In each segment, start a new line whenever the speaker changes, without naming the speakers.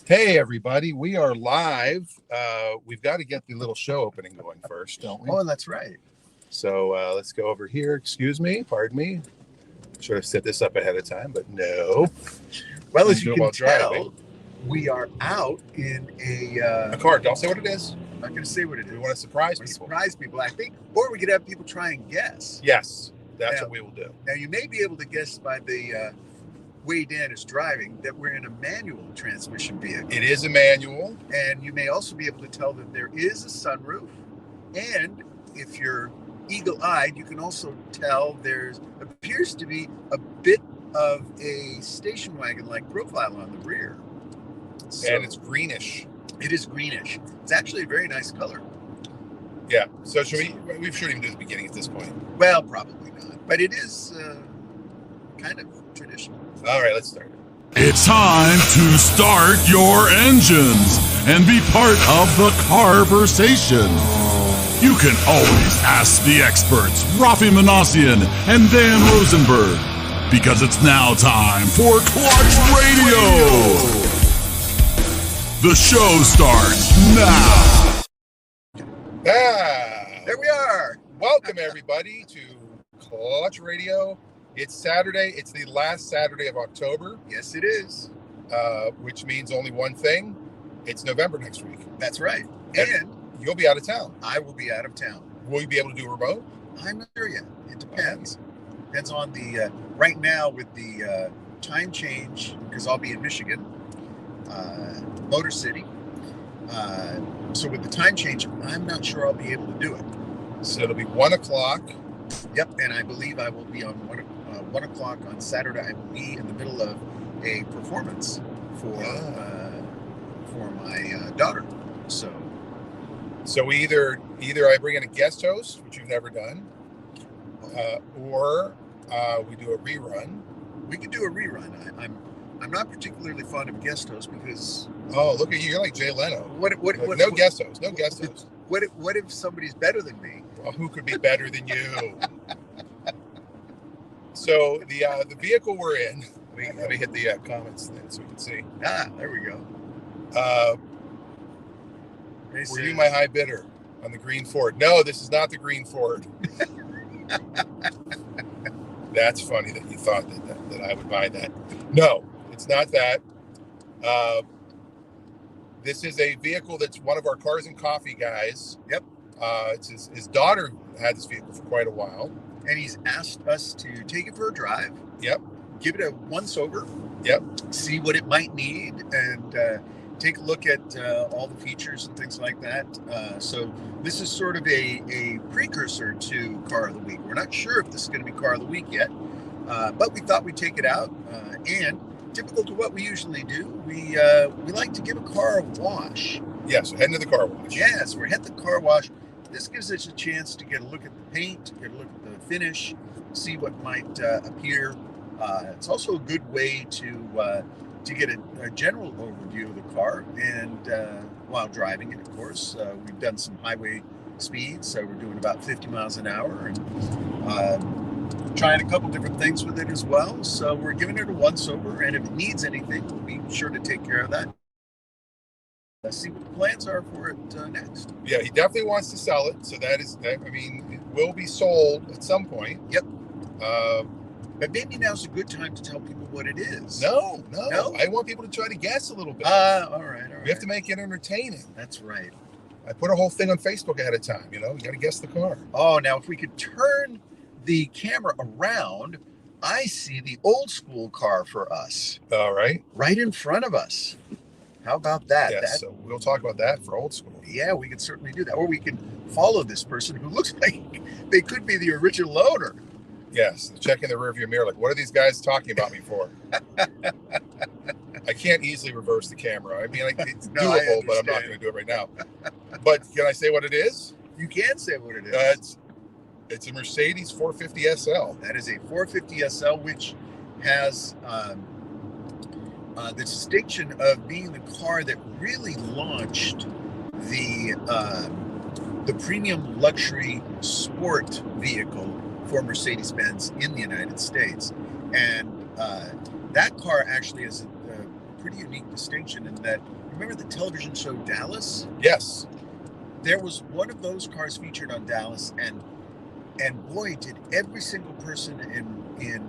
Hey, everybody. We are live. We've got to get the little show opening going first, don't we?
Oh, that's right.
So let's go over here. Excuse me. Pardon me. Should have set this up ahead of time, but no.
Well,
We
as you
do
can
while
tell,
driving.
we are out in
A car. Don't say what it is.
I'm not going to say what it is.
We want to surprise
We
people.
surprise people, I think, or we could have people try and guess.
Yes, that's
Yeah.
what we will do.
Now, you may be able to guess by the way Dan is driving that we're in a manual transmission vehicle.
It is a manual.
And you may also be able to tell that there is a sunroof. And if you're eagle-eyed, you can also tell there appears to be a bit of a station wagon-like profile on the rear. So
And it's greenish.
it is greenish. It's actually a very nice color.
Yeah. So should we shouldn't even do the beginning at this point.
Well, probably not. But it is kind of traditional.
All right, let's start.
It's time to start your engines and be part of the conversation. You can always ask the experts, Raffi and Dan Rosenberg, because it's now time for Clutch Radio. The show starts now.
There we are.
Welcome, everybody, to Clutch Radio. It's Saturday. It's the last Saturday of October,
Yes, it is.
which means only one thing. It's November next week.
That's right.
Yep.
And
You'll be out of town.
I will be out of town.
Will you be able to do remote?
I'm not sure yet. It depends. Depends on the right now with the time change, because I'll be in Michigan, Motor City. So with the time change, I'm not sure I'll be able to do it.
So it'll be 1 o'clock.
Yep, and I believe I will be on 1 o'clock on Saturday. I will be in the middle of a performance for my daughter.
So we either I bring in a guest host, which you've never done, or we do a rerun.
We could do a rerun. I'm not particularly fond of guest host because
Oh, look at you! You're like Jay Leno. No guest host. No guest host.
What if somebody's better than me?
Well, who could be better than you? So the vehicle we're in. Let me hit the comments then so we can see.
There we go.
Were you my high bidder on the green Ford? No, this is not the green Ford. That's funny that you thought that I would buy that. No, it's not that. This is a vehicle that's one of our Cars and Coffee guys.
Yep.
It's his daughter had this vehicle for quite a while.
And he's asked us to take it for a drive.
Yep.
Give it a once over.
Yep.
See what it might need and take a look at all the features and things like that. So this is sort of a precursor to Car of the Week. We're not sure if this is going to be Car of the Week yet, but we thought we'd take it out. And typical to what we usually do, we like to give a car a wash.
Yeah, so heading to the car wash.
Yes, we're heading to the car wash. This gives us a chance to get a look at the paint, get a look at the finish, see what might appear. It's also a good way to get a general overview of the car, and while driving it, of course, we've done some highway speeds, so we're doing about 50 miles an hour, and trying a couple different things with it as well. So we're giving it a once over, and if it needs anything, we'll be sure to take care of that. Let's see what the plans are for it next.
Yeah, he definitely wants to sell it, so that. I mean, it will be sold at some point.
Yep. But maybe now's a good time to tell people what it is.
No.
No?
I want people to try to guess a little bit.
All right.
We have to make it entertaining.
That's right.
I put a whole thing on Facebook ahead of time. You got to guess the car.
Oh, now if we could turn the camera around, I see the old school car for us.
All right.
Right in front of us. How about that?
Yes, so we'll talk about that for old school.
Yeah, we can certainly do that. Or we can follow this person who looks like they could be the original owner.
Yes, check in the rearview mirror. Like, what are these guys talking about me for? I can't easily reverse the camera. I mean, it's doable, but I'm not going to do it right now. But can I say what it is?
You can say what it is.
It's a Mercedes 450 SL.
That is a 450 SL, which has the distinction of being the car that really launched the premium luxury sport vehicle for Mercedes-Benz in the United States. And that car actually is pretty unique distinction in that, remember the television show Dallas?
Yes.
There was one of those cars featured on Dallas, and boy, did every single person in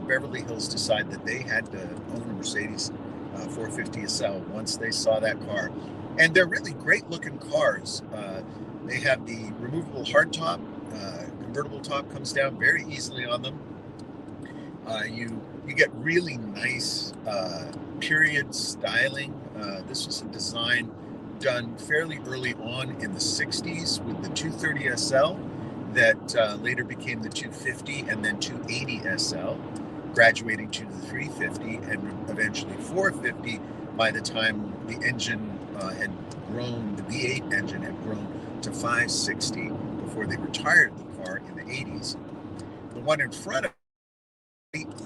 Beverly Hills decide that they had to own a Mercedes 450 SL once they saw that car. And they're really great looking cars. They have the removable hardtop, convertible top comes down very easily on them. You get really nice period styling. This was a design done fairly early on in the 60s with the 230 SL that later became the 250 and then 280 SL, graduating to the 350 and eventually 450 by the time the engine had grown, the V8 engine had grown to 560 before they retired the car in the 80s. The one in front of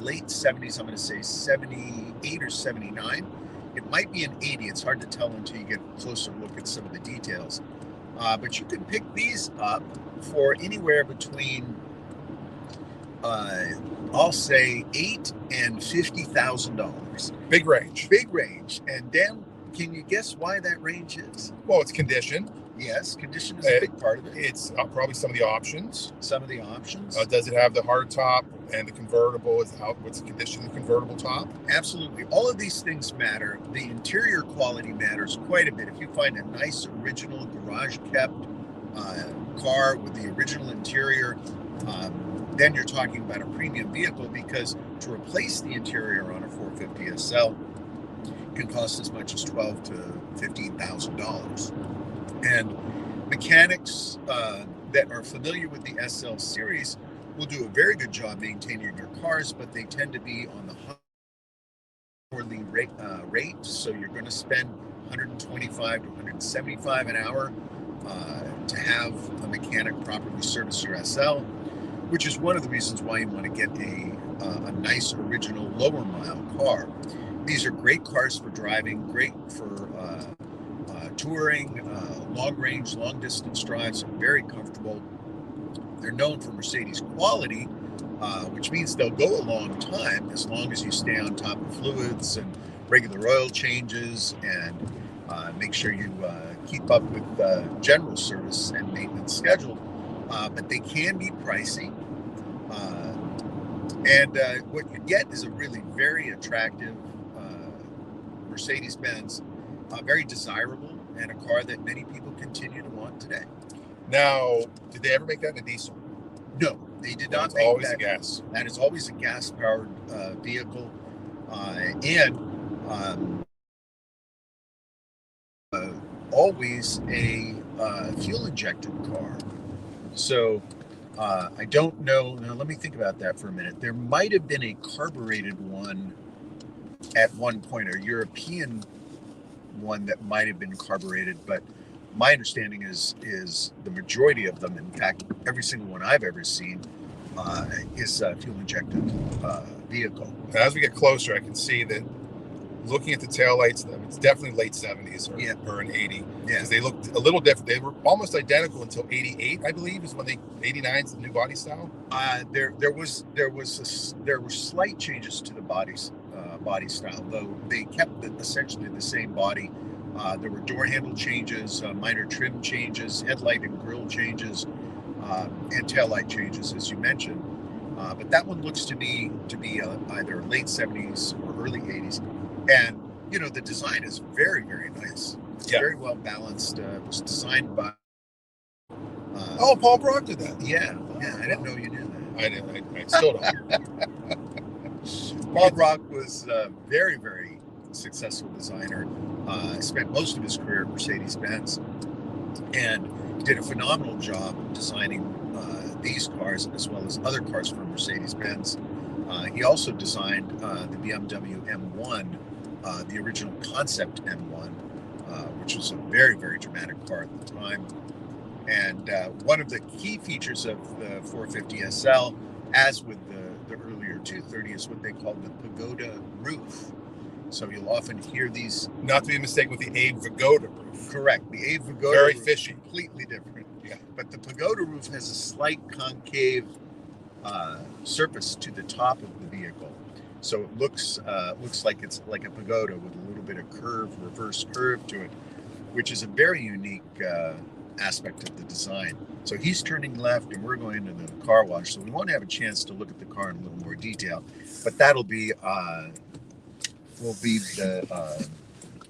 late 70s, I'm going to say 78 or 79. It might be an 80. It's hard to tell until you get a closer look at some of the details. But you can pick these up for anywhere between, I'll say, $8,000 and $50,000.
Big range.
Big range. And Dan, can you guess why that range is?
Well, it's condition.
Yes, condition is a big part of it.
It's probably some of the options.
Some of the options.
Does it have the hard top and the convertible? What's the condition of the convertible top?
Absolutely. All of these things matter. The interior quality matters quite a bit. If you find a nice original garage-kept car with the original interior, then you're talking about a premium vehicle, because to replace the interior on a 450 SL can cost as much as $12,000 to $15,000. And mechanics that are familiar with the SL series will do a very good job maintaining your cars, but they tend to be on the hourly rate. So you're going to spend $125 to $175 an hour to have a mechanic properly service your SL, which is one of the reasons why you want to get a nice original lower mile car. These are great cars for driving, great for touring, long range, long distance drives, are very comfortable. They're known for Mercedes quality, which means they'll go a long time as long as you stay on top of fluids and regular oil changes, and make sure you keep up with general service and maintenance schedule. But they can be pricey. And what you get is a really very attractive Mercedes-Benz, very desirable, and a car that many people continue to want today.
Now, did they ever make that in a diesel?
No, they did not make
always
that.
A gas.
That is always a gas-powered vehicle, and always a fuel-injected car. So I don't know. Now, let me think about that for a minute. There might have been a carbureted one at one point, a European one that might have been carbureted, but my understanding is the majority of them, in fact, every single one I've ever seen, is a fuel-injected vehicle.
And as we get closer, I can see that looking at the taillights, it's definitely late 70s or an 80. Because they looked a little different. They were almost identical until 88, I believe, is when 89 is the new body style.
There were slight changes to the body style, though they kept essentially the same body. There were door handle changes, minor trim changes, headlight and grille changes, and taillight changes, as you mentioned. But that one looks to me to be either late 70s or early 80s. And, the design is very, very nice. It's very well balanced. It was designed by...
Paul Brock did that.
Yeah, I didn't know you knew that.
I didn't. I still don't.
Paul Brock was a very, very successful designer. Spent most of his career at Mercedes-Benz and did a phenomenal job designing these cars as well as other cars from Mercedes-Benz. He also designed the BMW M1, the original concept M1, which was a very, very dramatic car at the time. And one of the key features of the 450 SL, as with the earlier 230, is what they call the pagoda roof. So you'll often hear these...
Not to be mistaken with the Abe Vigoda roof.
Correct. The Abe Vigoda
very
roof
fishy.
is completely different.
Yeah.
But the pagoda roof has a slight concave surface to the top of the vehicle, So it looks like it's like a pagoda with a little bit of reverse curve to it, which is a very unique aspect of the design. So he's turning left and we're going to the car wash. So we won't have a chance to look at the car in a little more detail, but that'll be the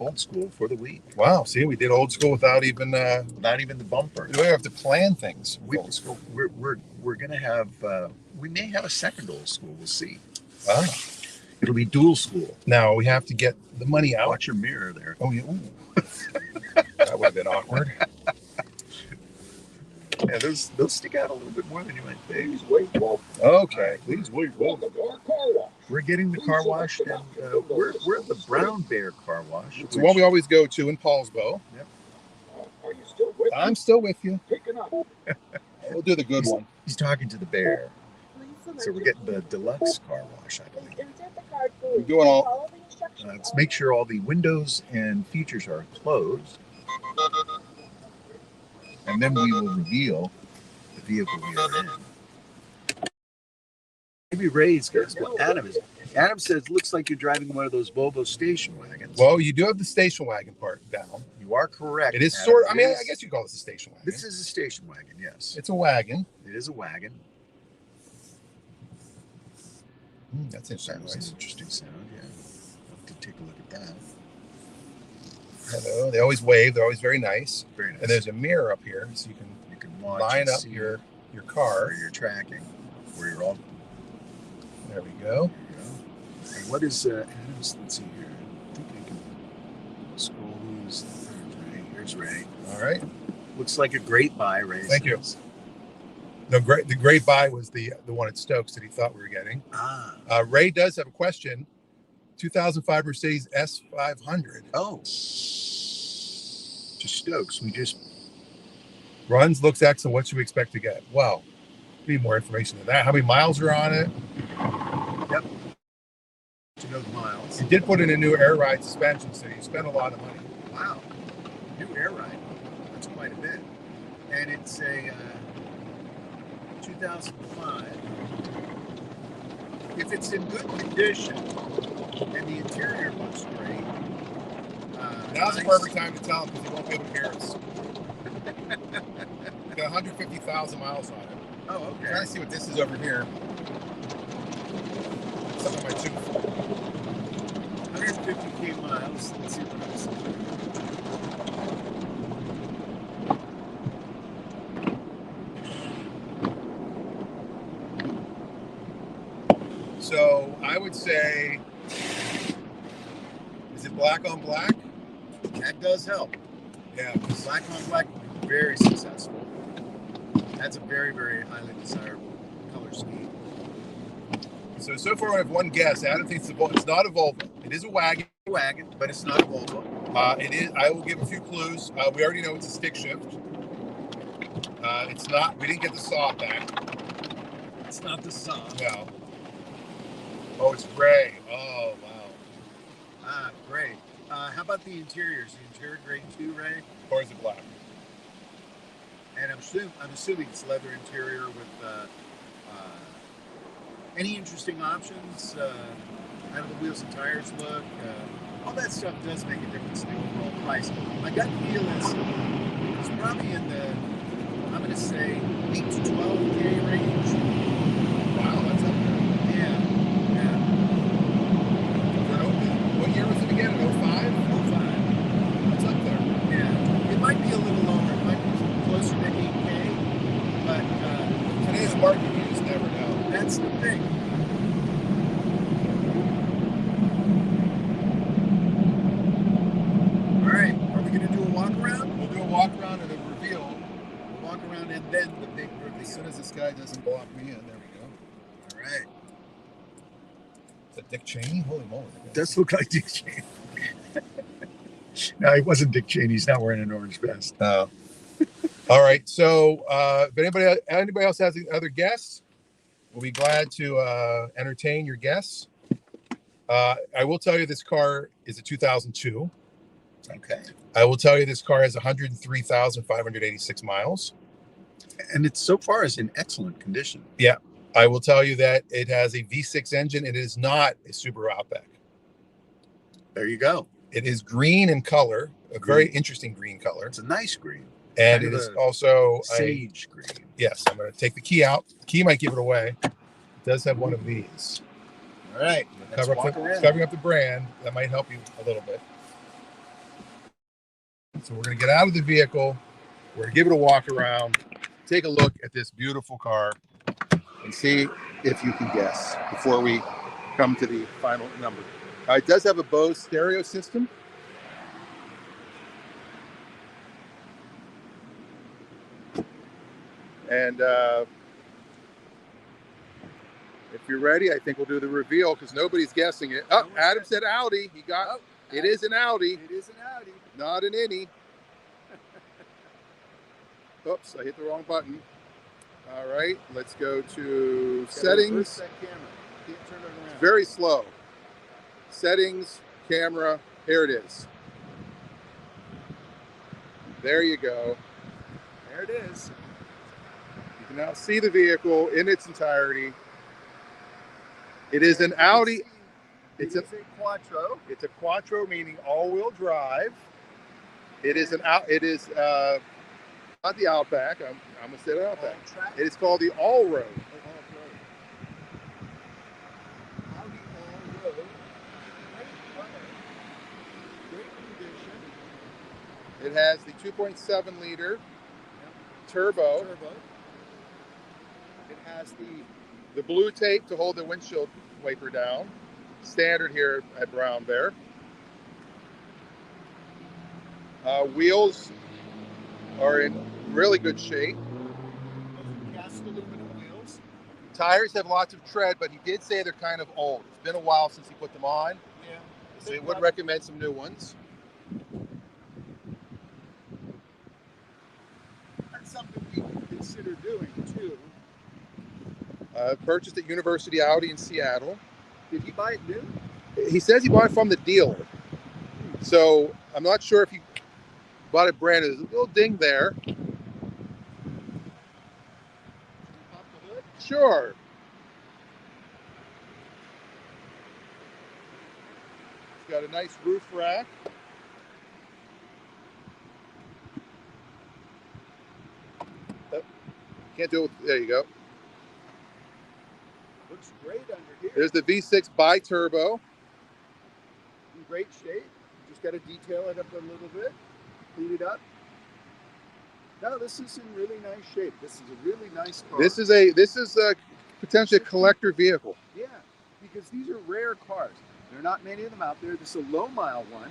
old school for the week.
Wow, see, we did old school without even
the bumper.
We don't have to plan things.
We're gonna have we may have a second old school. We'll see.
Wow.
It'll be dual school.
Now we have to get the money out.
Watch your mirror there.
Oh yeah. That would have been awkward.
Yeah, those stick out a little bit more than you might think. Please wait, Walt.
Okay. Please wait, Walt.
We're getting the car washed, and we're at the Brown Bear Car Wash.
It's the one we always go to in Paulsbo.
Yep.
Are you still with me?
I'm still with you.
Picking up.
We'll do the good one.
He's talking to the bear. So we're getting the deluxe car wash, I believe.
We're doing all.
Let's make sure all the windows and features are closed. And then we will reveal the vehicle we are in. Maybe Ray's guess what Adam is. Adam says, looks like you're driving one of those Volvo station wagons.
Well, you do have the station wagon part down.
You are correct.
It is
Adam.
sort of, I mean, I guess you call this a station wagon.
This is a station wagon, yes.
It's a wagon.
It is a wagon.
That's interesting.
That's an interesting sound, yeah. I'll have to take a look at that.
Hello. They always wave. They're always very nice.
Very nice.
And there's a mirror up here, so you can
watch
line up
see
your car.
where you're tracking, where you're all.
There we go.
And what is Adam's? Let's see here. I think I can scroll these. Ray. Here's Ray.
All right.
Looks like a great buy, Ray.
Thank you. No, the great buy was the one at Stokes that he thought we were getting. Ray does have a question. 2005 Mercedes S500.
Oh. To Stokes. We just
runs, looks excellent. What should we expect to get? Well, we need more information than that. How many miles are on it?
Yep. To know the miles.
You did put in a new air ride suspension, so you spent a lot of money.
Wow. New air ride. That's quite a bit. And it's a 2005. If it's in good condition and the interior looks great,
now's the perfect time to tell him because he won't be able to hear us. Got 150,000 miles on it.
Oh, okay.
I'm trying to see what this is over here. Something on my tooth.
150K miles. Let's see what else.
So I would say, is it black on black?
That does help.
Yeah.
Black on black would be very successful. That's a very, very highly desirable color scheme.
So far I have one guess. Adam thinks it's not a Volvo. It is a wagon.
But it's not a Volvo.
It is. I will give a few clues. We already know it's a stick shift. It's not. We didn't get the saw back.
It's not the saw.
No. Oh, it's gray. Oh, wow.
Gray. How about the interiors? The interior gray too, Ray?
Or is it black?
And I'm assuming it's leather interior with any interesting options. How do the wheels and tires look? All that stuff does make a difference in the overall price. My gut feel is it's probably in the, I'm going to say, 8 to 12K range.
Wow, that's up there.
Yeah.
What year was it again? 05? 05. That's up there.
Yeah. It might be a little lower. It might be closer to 8K. But
today's market, you just never know.
That's the thing. All right. Are we going to do a walk around?
We'll do a walk around and a reveal.
We'll walk around and then the big reveal.
As soon as this guy doesn't block me in, there we go.
All right.
Is that Dick Cheney? Holy moly.
It does look like Dick Cheney. No, he wasn't Dick Cheney. He's not wearing an orange vest.
Oh. All right. So if anybody else has any other guests, we'll be glad to entertain your guests. I will tell you this car is a 2002.
Okay.
I will tell you this car has 103,586 miles.
And it's so far is in excellent condition.
Yeah. I will tell you that it has a V6 engine. It is not a Subaru Outback.
There you go.
It is green in color, a very interesting green color.
It's a nice green.
And it is also
sage green.
Yes, I'm going to take the key out. The key might give it away. It does have one of these.
All right.
Covering up the brand. That might help you a little bit. So we're going to get out of the vehicle. We're going to give it a walk around. Take a look at this beautiful car and see if you can guess before we come to the final number. It does have a Bose stereo system. And if you're ready, I think we'll do the reveal because nobody's guessing it. Oh, Adam said Audi. He got it. Is an Audi.
It is an Audi.
Not an innie. Oops, I hit the wrong button. All right, let's go to settings.
That camera. Can't turn it around.
Very slow. Settings, camera, here it is. There you go.
There it is.
You can now see the vehicle in its entirety. It is an Audi.
It's a Quattro.
It's a Quattro, meaning all-wheel drive. It is not the Outback. I'm gonna say the Outback. It is called the All-Road.
Audi All-Road. Great condition.
It has the 2.7 liter turbo. It has the blue tape to hold the windshield wiper down. Standard here at Brown Bear. Wheels are in really good shape.
Cast aluminum wheels.
Tires have lots of tread, but he did say they're kind of old. It's been a while since he put them on.
Yeah.
So he would recommend some new ones.
That's something we can consider doing too.
Purchased at University Audi in Seattle.
Did he buy it new?
He says he bought it from the dealer. So I'm not sure if he bought it brand new. There's a little ding there.
Pop the hood?
Sure. It's got a nice roof rack. Oh, can't do it. There you go.
Looks great under here.
There's the V6 bi-turbo.
In great shape. Just got to detail it up a little bit. Clean it up. No, this is in really nice shape. This is a really nice car.
This is a potentially a collector vehicle.
Yeah, because these are rare cars. There are not many of them out there. This is a low mile one.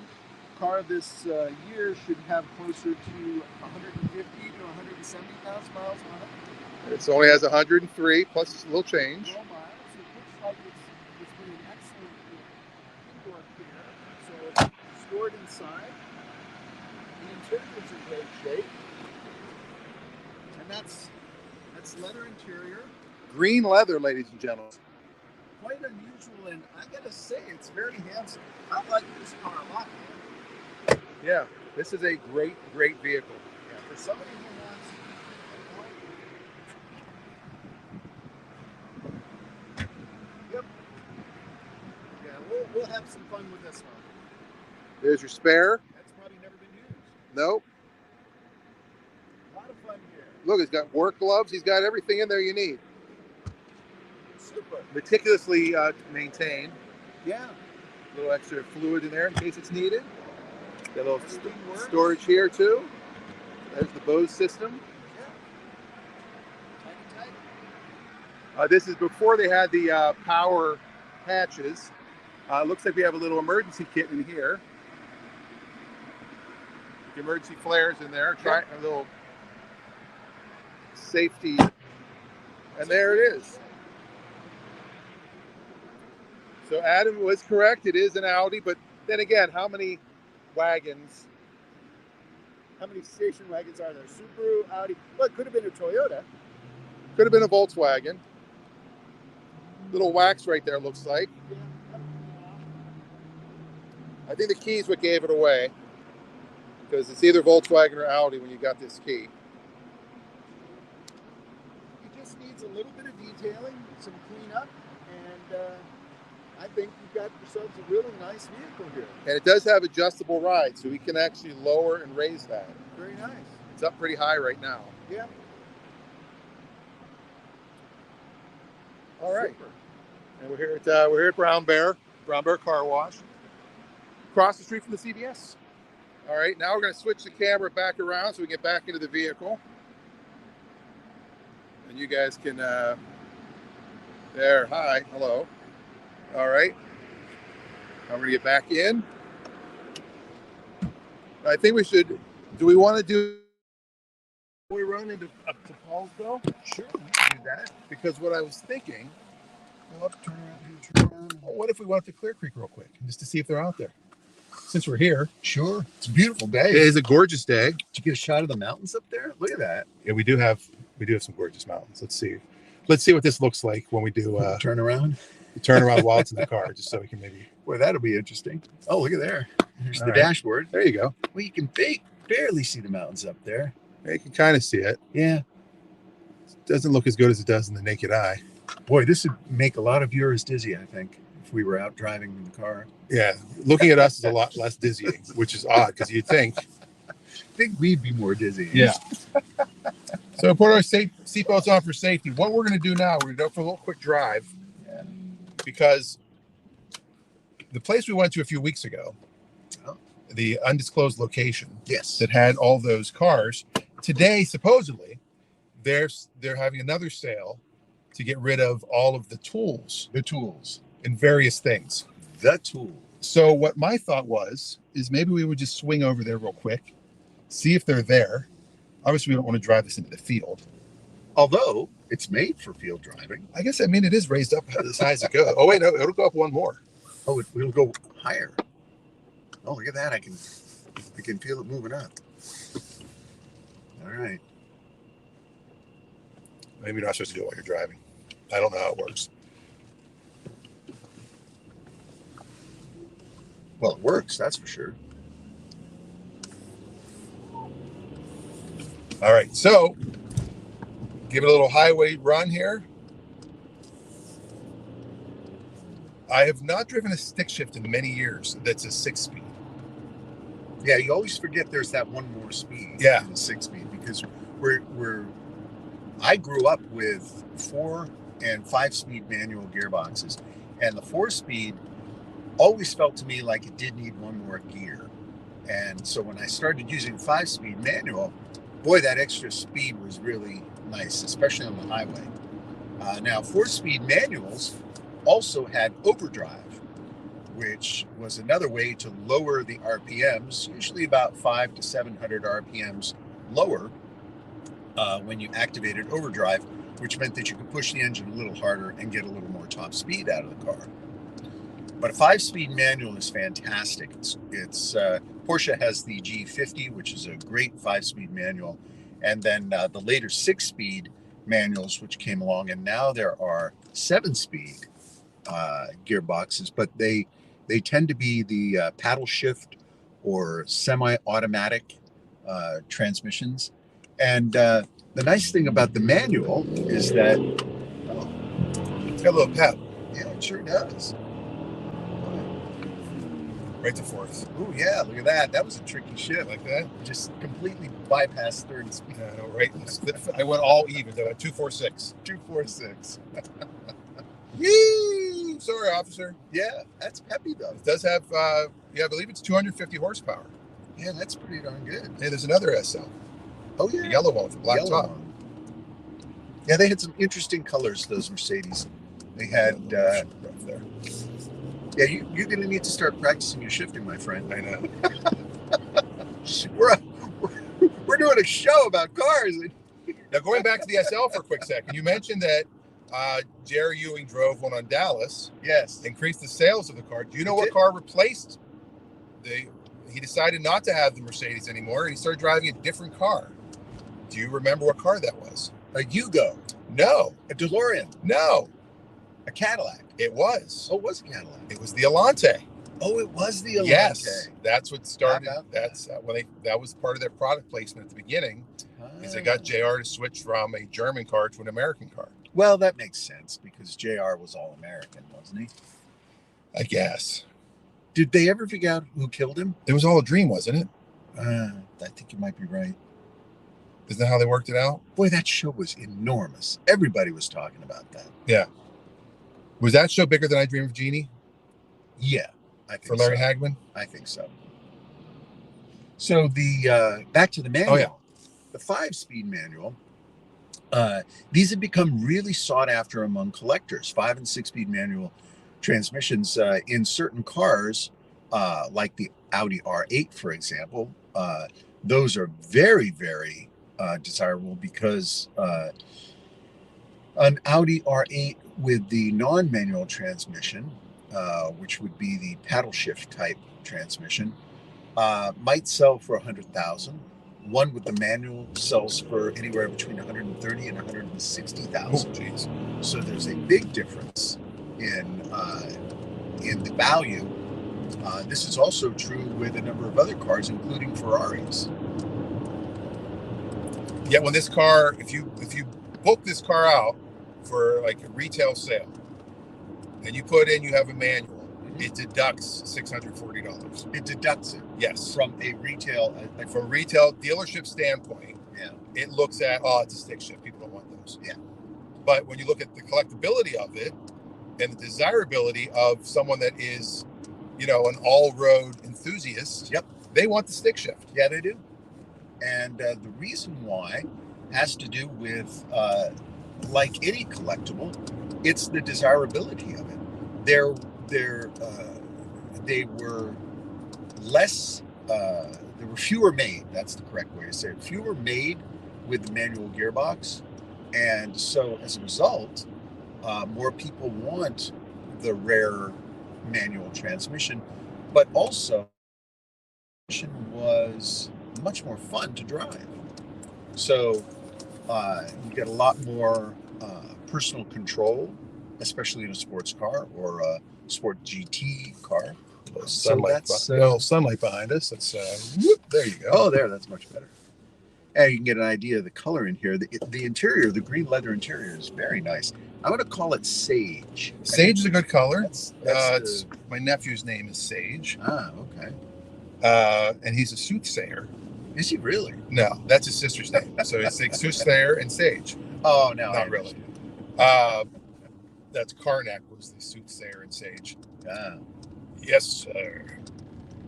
Car this year should have closer to 150 to 170,000 miles on it.
It only has 103 plus a little change.
Low miles. It looks like it's been an excellent indoor care. So stored inside. The interior is in great shape. And that's leather interior.
Green leather, ladies and gentlemen.
Quite unusual, and I gotta say, it's very handsome. I like this car a lot, man.
Yeah, this is a great vehicle.
Yeah, for somebody who wants. Yep. Yeah, we'll have some fun with this one.
There's your spare.
That's probably never been used.
Nope.
A lot of fun here.
Look, he's got work gloves. He's got everything in there you need.
Super.
Meticulously maintained.
Yeah.
A little extra fluid in there in case it's needed. Got a little storage here too. There's the Bose system.
Yeah. Tight.
This is before they had the power hatches. Looks like we have a little emergency kit in here. The emergency flares in there. Try a little safety. And there it is. So Adam was correct. It is an Audi, but then again, how many wagons?
How many station wagons are there? Subaru, Audi. Well, it could have been a Toyota.
Could have been a Volkswagen. Little wax right there, looks like. I think the key is what gave it away, because it's either Volkswagen or Audi when you got this key.
It just needs a little bit of detail. detailing, some cleanup, and I think you've got yourselves a really nice vehicle here.
And it does have adjustable ride, so we can actually lower and raise that.
Very nice.
It's up pretty high right now.
Yeah.
All right.
Super.
And we're here at Brown Bear Car Wash, across the street from the CVS. All right, now we're going to switch the camera back around so we get back into the vehicle. And you guys can, there, hi, hello. All right, now we're going to get back in. I think we should, do we want to do, we run up to Paulsville?
Sure, we can do that.
Because what I was thinking,
Go up, turn around.
what if we went up to Clear Creek real quick, just to see if they're out there? Since we're here.
Sure. It's a beautiful day.
It is a gorgeous day.
Did you get a shot of the mountains up there? Look at that.
Yeah, we do have some gorgeous mountains. Let's see what this looks like when we do
turn around
while it's in the car, just so we can maybe.
Boy, that'll be interesting. Oh, look at there. There's the
right.
dashboard.
There you go.
Well, you can barely see the mountains up there.
Yeah, you can kind of see it.
Yeah.
It doesn't look as good as it does in the naked eye.
Boy, this would make a lot of viewers dizzy, I think, if we were out driving in the car.
Yeah, looking at us is a lot less dizzying, which is odd because you'd think.
I think we'd be more dizzy.
Yeah. So put our seatbelts on for safety. What we're going to do now, we're going to go for a little quick drive.
Yeah.
Because the place we went to a few weeks ago, the undisclosed location,
yes,
that had all those cars, today supposedly they're having another sale to get rid of all of the tools.
The tools.
And various things.
The tool.
So what my thought was is maybe we would just swing over there real quick, see if they're there. Obviously, we don't want to drive this into the field.
Although it's made for field driving.
I guess, I mean, it is raised up as high as it goes. Oh, wait, no, it'll go up one more.
Oh, it'll go higher. Oh, look at that. I can feel it moving up. All right.
Maybe you're not supposed to do it while you're driving. I don't know how it works.
Well, it works, that's for sure.
All right, so give it a little highway run here. I have not driven a stick shift in many years that's a 6-speed.
Yeah, you always forget there's that one more speed.
Yeah.
In the 6-speed, because I grew up with 4 and 5-speed manual gearboxes, and the 4-speed always felt to me like it did need one more gear. And so when I started using 5-speed manual, boy, that extra speed was really nice, especially on the highway. Now, 4-speed manuals also had overdrive, which was another way to lower the RPMs, usually about 500 to 700 RPMs lower when you activated overdrive, which meant that you could push the engine a little harder and get a little more top speed out of the car. But a 5-speed manual is fantastic. It's Porsche has the G50, which is a great 5-speed manual, and then the later 6-speed manuals, which came along, and now there are 7-speed gearboxes, but they tend to be the paddle shift or semi-automatic transmissions. And the nice thing about the manual is that
It's got a little pep.
yeah, it sure does.
Right to fourth.
Oh yeah, look at that. That was a tricky shift.
Like that?
Just completely bypassed third speed.
Yeah, no, right. I went all even. 246.
246.
Yee! Sorry, officer.
Yeah, that's peppy though.
It does have, I believe it's 250 horsepower.
Yeah, that's pretty darn good.
Hey, there's another SL.
Oh yeah,
The yellow one with the black
yellow
top.
one. Yeah, they had some interesting colors, those Mercedes. They had,
there.
yeah, you're going to need to start practicing your shifting, my friend.
I know.
We're doing a show about cars.
Now, going back to the SL for a quick second, you mentioned that Jerry Ewing drove one on Dallas,
Yes.
increased the sales of the car. Do you know
It
what
did.
car replaced? He decided not to have the Mercedes anymore, and he started driving a different car. Do you remember what car that was?
A Yugo,
No,
a DeLorean,
no,
a Cadillac.
it was.
Oh, it was a Cadillac.
It was the Elante.
Oh, it was the Elante.
Yes, that's what started.
How about
That's that was part of their product placement at the beginning, is they got JR to switch from a German car to an American car.
Well, that makes sense because JR was All-American, wasn't he?
I guess.
Did they ever figure out who killed him?
It was all a dream, wasn't it?
I think you might be right.
Isn't that how they worked it out?
Boy, that show was enormous. Everybody was talking about that.
Yeah. Was that show bigger than I Dream of Jeannie?
Yeah, I think
For Larry
so.
Hagman?
I think so. So the back to the manual.
Oh, yeah.
The 5-speed manual. These have become really sought after among collectors. 5 and 6-speed manual transmissions in certain cars, like the Audi R8, for example. Those are very, very desirable because an Audi R8 with the non-manual transmission, which would be the paddle shift type transmission, might sell for $100,000. One with the manual sells for anywhere between $130,000 and $160,000.
Geez.
So there's a big difference in the value. This is also true with a number of other cars, including Ferraris.
Yeah, when this car, if you book this car out for like a retail sale, and you put in you have a manual, it deducts $640.
It deducts it.
Yes.
From a retail,
from a retail dealership standpoint,
yeah,
it looks at, oh, it's a stick shift. People don't want those.
Yeah.
But when you look at the collectability of it and the desirability of someone that is, an all-road enthusiast,
yep,
they want the stick shift.
Yeah, they do. And the reason why has to do with, like any collectible, it's the desirability of it. They were less, there were fewer made. That's the correct way to say it. Fewer made with the manual gearbox. And so as a result, more people want the rare manual transmission, but also it was much more fun to drive. So you get a lot more personal control, especially in a sports car or a sport GT car.
Sunlight behind us. That's there you go.
Oh, that's much better. And you can get an idea of the color in here. The interior, the green leather interior, is very nice. I'm going to call it Sage.
Sage is a good color.
That's
my nephew's name is Sage.
Ah, okay.
And he's a soothsayer.
Is he really?
No, that's his sister's name. So it's like soothsayer and Sage.
Oh, no,
not really. That's Karnak was the soothsayer and Sage.
Ah.
Yes, sir.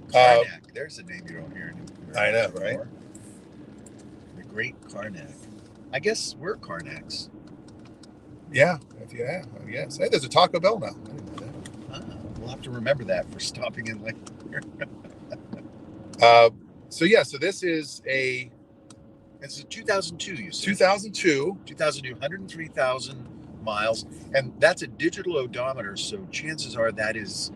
Karnak. There's a name you don't hear anymore.
I know, right?
The great Karnak. I guess we're Karnaks.
Yeah, yes. Hey, there's a Taco Bell now. I didn't know that.
We'll have to remember that for stopping in later.
So this is
it's a 2002, you said.
2002,
103,000 miles, and that's a digital odometer, so chances are that is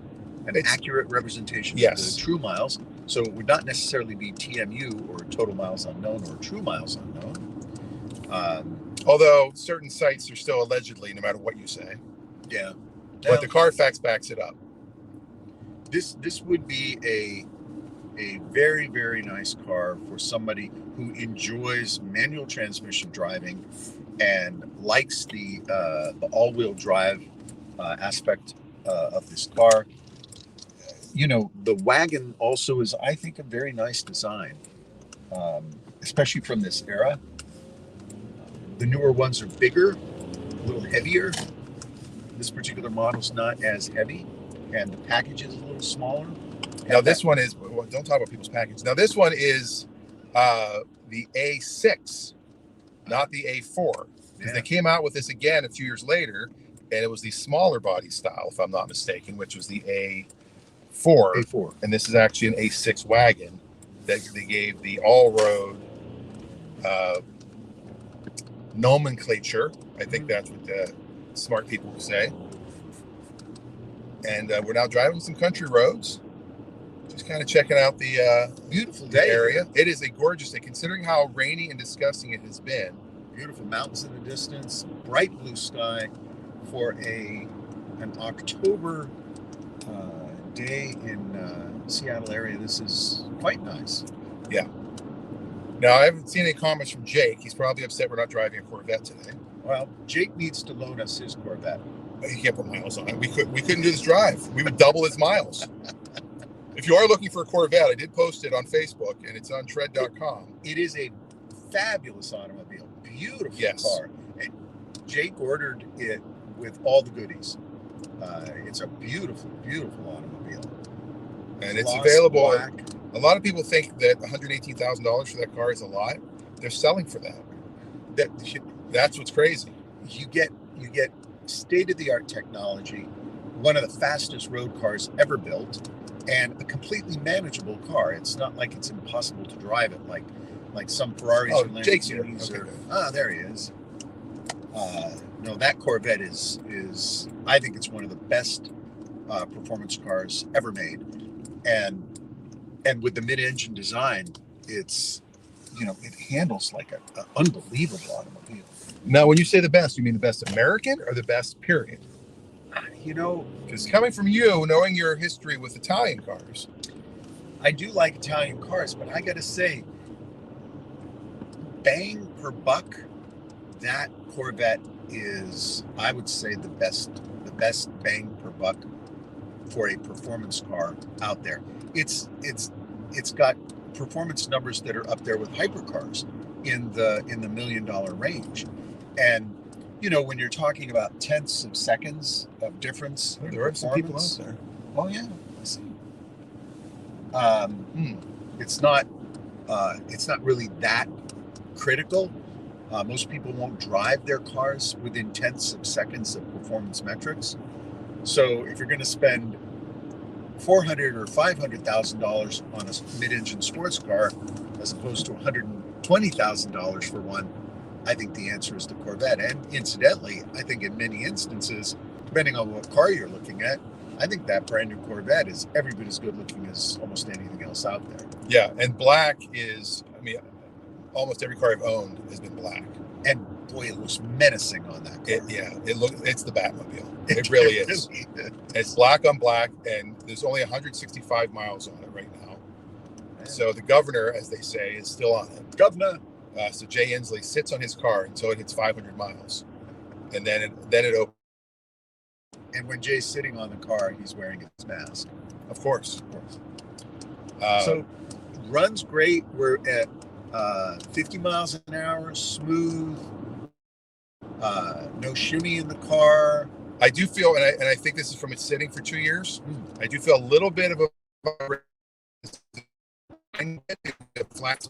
an accurate representation of the true miles. So it would not necessarily be TMU or total miles unknown or true miles unknown.
Although certain sites are still allegedly, no matter what you say.
Yeah.
But the Carfax backs it up.
This would be a very, very nice car for somebody who enjoys manual transmission driving and likes the all-wheel drive aspect of this car. The wagon also is, I think, a very nice design, especially from this era. The newer ones are bigger, a little heavier. This particular model's not as heavy, and the package is a little smaller.
Now this one is, don't talk about people's package. Now this one is the A6, not the A4. Because they came out with this again a few years later, and it was the smaller body style, if I'm not mistaken, which was the A4. And this is actually an A6 wagon that they gave the all-road nomenclature. I think that's what the smart people would say. And we're now driving some country roads. Just kind of checking out the beautiful area. It is a gorgeous day, considering how rainy and disgusting it has been.
Beautiful mountains in the distance, bright blue sky for an October day in Seattle area. This is quite nice.
Yeah. Now, I haven't seen any comments from Jake. He's probably upset we're not driving a Corvette today.
Well, Jake needs to loan us his Corvette.
He can't put miles on it. We couldn't do this drive. We would double his miles. If you are looking for a Corvette, I did post it on Facebook, and it's on tread.com.
It is a fabulous automobile. Beautiful
Yes.
car. And Jake ordered it with all the goodies. It's a beautiful, beautiful automobile.
And it's
Gloss
available.
black.
A lot of people think that $118,000 for that car is a lot. They're selling for that. That's what's crazy.
You get state-of-the-art technology, one of the fastest road cars ever built, and a completely manageable car. It's not like it's impossible to drive it like some Ferraris or
Jake's here.
Lamborghinis.
Okay,
There he is. No, that Corvette is I think it's one of the best performance cars ever made, and with the mid-engine design, it's it handles like an unbelievable automobile.
Now, when you say the best, you mean the best American or the best period?
Because
coming from you, knowing your history with Italian cars,
I do like Italian cars, but I got to say, bang per buck, that Corvette is, I would say, the best bang per buck for a performance car out there. It's got performance numbers that are up there with hypercars in the $1 million range, and when you're talking about tenths of seconds of difference,
there are some people out there.
Oh yeah, I see. It's not really that critical. Most people won't drive their cars within tenths of seconds of performance metrics. So if you're going to spend $400,000 or $500,000 on a mid-engine sports car, as opposed to $120,000 for one, I think the answer is the Corvette. And incidentally, I think in many instances, depending on what car you're looking at, I think that brand new Corvette is every bit as good looking as almost anything else out there.
Yeah, and black is, almost every car I've owned has been black.
And boy, it looks menacing on that car.
It's the Batmobile. It really is. It's black on black, and there's only 165 miles on it right now. Yeah. So the governor, as they say, is still on it.
Governor.
So Jay Inslee sits on his car until it hits 500 miles, and then it opens.
And when Jay's sitting on the car, he's wearing his mask.
Of course.
So runs great. We're at 50 miles an hour, smooth. No shimmy in the car.
I do feel, and I think this is from it sitting for 2 years. I do feel a little bit of a flat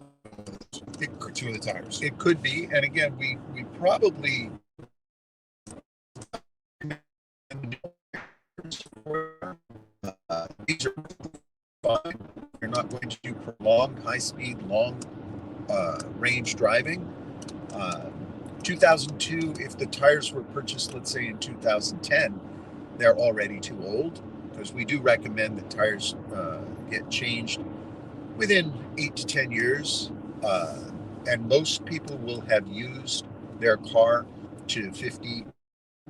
or two of the tires.
It could be, and again, we probably these are fine. You're not going to do prolonged, high-speed, long range driving. 2002, if the tires were purchased, let's say in 2010, they're already too old, because we do recommend that tires get changed within 8 to 10 years. And most people will have used their car to 50,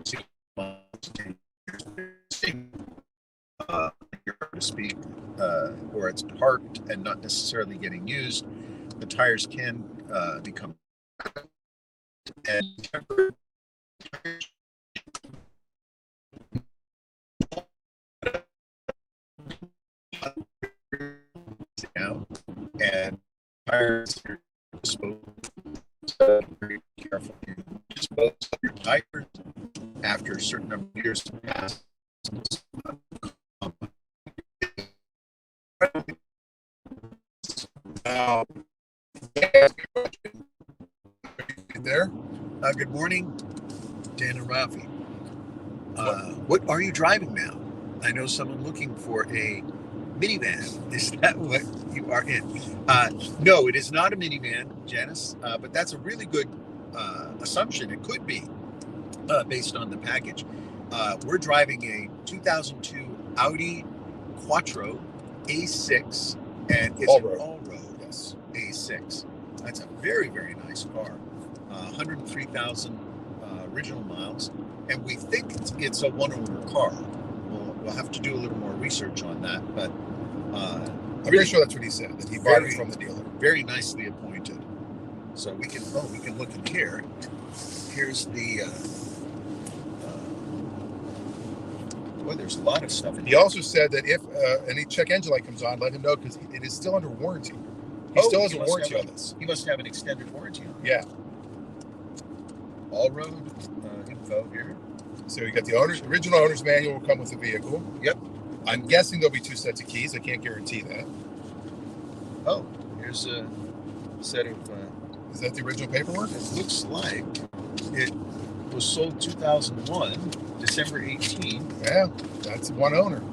60 miles, 10 years, to speak, or it's parked and not necessarily getting used. The tires can become and down, and tires are disposed. So very careful to dispose of your tires after a certain number of years pass.
There.
Good morning, Dan and Raffi. What are you driving now? I know someone looking for a minivan. Is that what you are in? No, it is not a minivan, Janice, but that's a really good assumption. It could be based on the package. We're driving a 2002 Audi Quattro A6, and it's an all-road A6. That's a very, very nice car. 103,000 original miles, and we think it's a one-owner car. We'll have to do a little more research on that, but
I'm pretty sure that's what he said, that he bought it from the dealer.
Very nicely appointed. So we can look in here. Here's the. Boy, there's a lot of stuff in
He
here.
also said that if any check engine light comes on, let him know because it is still under warranty. He still has a warranty on this.
He must have an extended warranty on it.
Yeah.
All road info here.
So you got the original owner's manual will come with the vehicle.
Yep.
I'm guessing there'll be 2 sets of keys. I can't guarantee that.
Oh, here's a set of.
Is that the original paperwork?
It looks like it was sold 2001, December 18.
Yeah, that's one owner.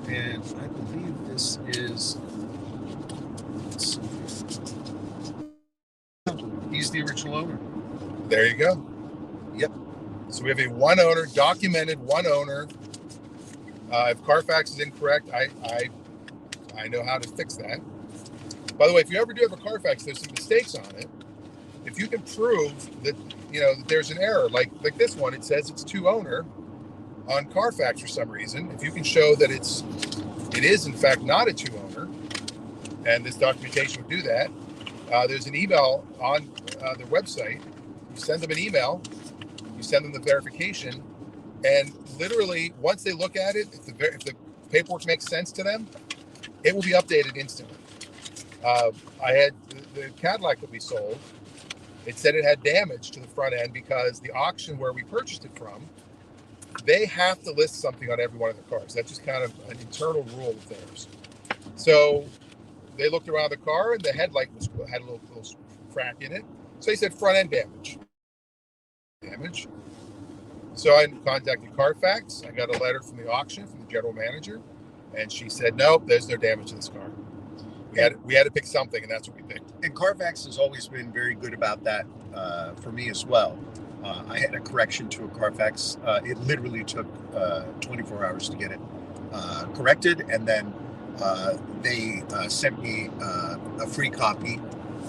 And I believe this is. He's the original owner.
There you go.
Yep.
So we have a one owner, documented one owner. If Carfax is incorrect, I know how to fix that. By the way, if you ever do have a Carfax, there's some mistakes on it. If you can prove that that there's an error, like this one, it says it's 2 owner on Carfax for some reason. If you can show that it is in fact not a 2 owner, and this documentation would do that, there's an email on their website. You send them an email, you send them the verification, and literally once they look at it, if the paperwork makes sense to them, it will be updated instantly. I had the Cadillac that we sold. It said it had damage to the front end because the auction where we purchased it from, they have to list something on every one of their cars. That's just kind of an internal rule of theirs. So they looked around the car and the headlight had a little crack in it. So they said front end damage. So I contacted Carfax. I got a letter from the auction from the general manager, and she said, nope, there's no damage to this car. We had to pick something, and that's what we picked.
And Carfax has always been very good about that for me as well. I had a correction to a Carfax. It literally took 24 hours to get it corrected, and then they sent me a free copy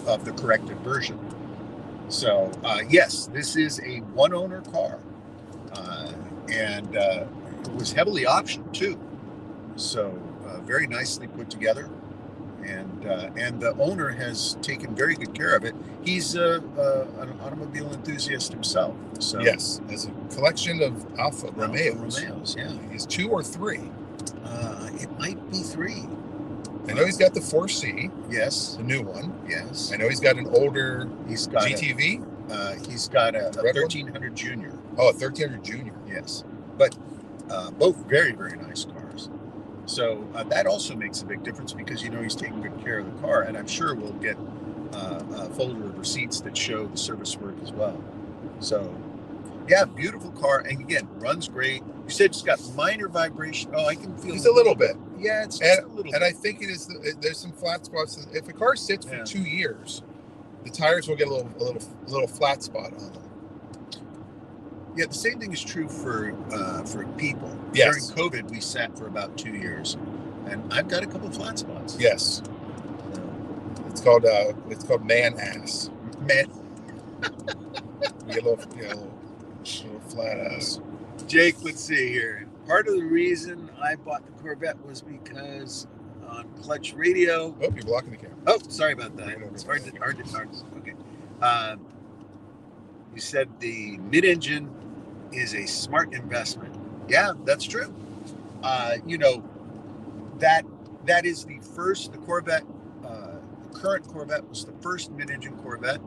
of the corrected version. So yes, this is a one-owner car, and it was heavily optioned too. So very nicely put together. And the owner has taken very good care of it. He's an automobile enthusiast himself. So
yes, as a collection of Alfa Romeos.
Yeah.
Is 2 or 3?
It might be 3.
I know he's got the 4C.
Yes.
The new one.
Yes.
I know he's got an older GTV.
He's got a 1300 Junior.
Oh, a 1300 Junior.
Yes. But both very, very nice cars. So that also makes a big difference because he's taking good care of the car, and I'm sure we'll get a folder of receipts that show the service work as well. So yeah, beautiful car, and again, runs great. You said it's got minor vibration. Oh, I can feel
just a little bit.
Yeah, it's just a little bit.
And I think it is. There's some flat spots. If a car sits for 2 years, the tires will get a little flat spot on them.
Yeah, the same thing is true for people.
Yes.
During COVID, we sat for about 2 years, and I've got a couple of flat spots.
Yes. It's called man ass.
Man.
You get a little flat ass.
Jake, let's see here. Part of the reason I bought the Corvette was because on Clutch Radio.
Oh, you're blocking the camera.
Oh, sorry about that. It's hard to. Okay. You said the mid-engine is a smart investment. Yeah, that's true. That is the first. The Corvette, the current Corvette was the first mid-engine Corvette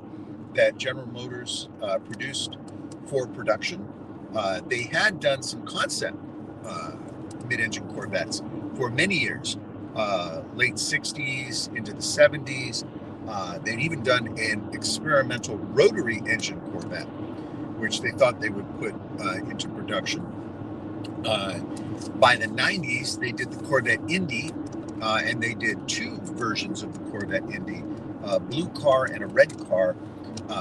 that General Motors produced for production. They had done some concept mid-engine Corvettes for many years, late 60s into the 70s. They'd even done an experimental rotary engine Corvette, which they thought they would put into production. By the 90s, they did the Corvette Indy, and they did 2 versions of the Corvette Indy, a blue car and a red car.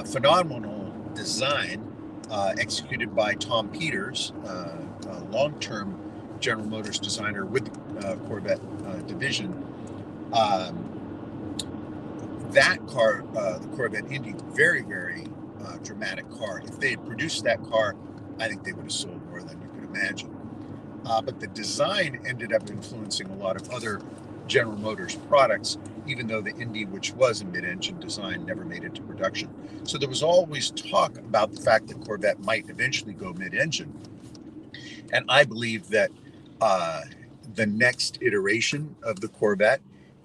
Phenomenal design, executed by Tom Peters, a long-term General Motors designer with the Corvette division. That car, the Corvette Indy, very, very dramatic car. If they had produced that car, I think they would have sold more than you could imagine. But the design ended up influencing a lot of other General Motors products, even though the Indy, which was a mid-engine design, never made it to production. So there was always talk about the fact that Corvette might eventually go mid-engine. And I believe that the next iteration of the Corvette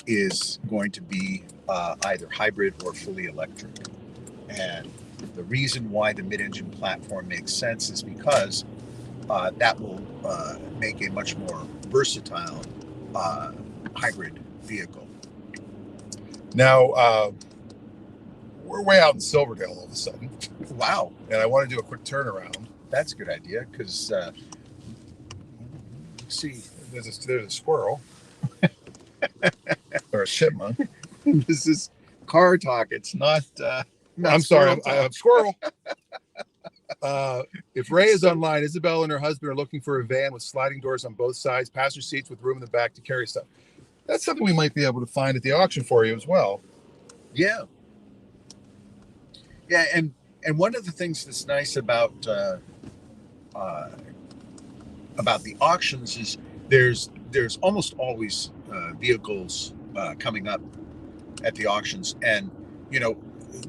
is going to be either hybrid or fully electric. And the reason why the mid-engine platform makes sense is because that will make a much more versatile hybrid vehicle.
Now, we're way out in Silverdale all of a sudden.
Wow.
And I want to do a quick turnaround.
That's a good idea, because let's see.
There's a squirrel. Or a chipmunk.
This is car talk. It's not.
I'm sorry, I'm squirrel. If Ray is online, Isabel and her husband are looking for a van with sliding doors on both sides, passenger seats with room in the back to carry stuff. That's something we might be able to find at the auction for you as well.
Yeah. Yeah, and one of the things that's nice about the auctions is there's almost always vehicles coming up at the auctions, and you know,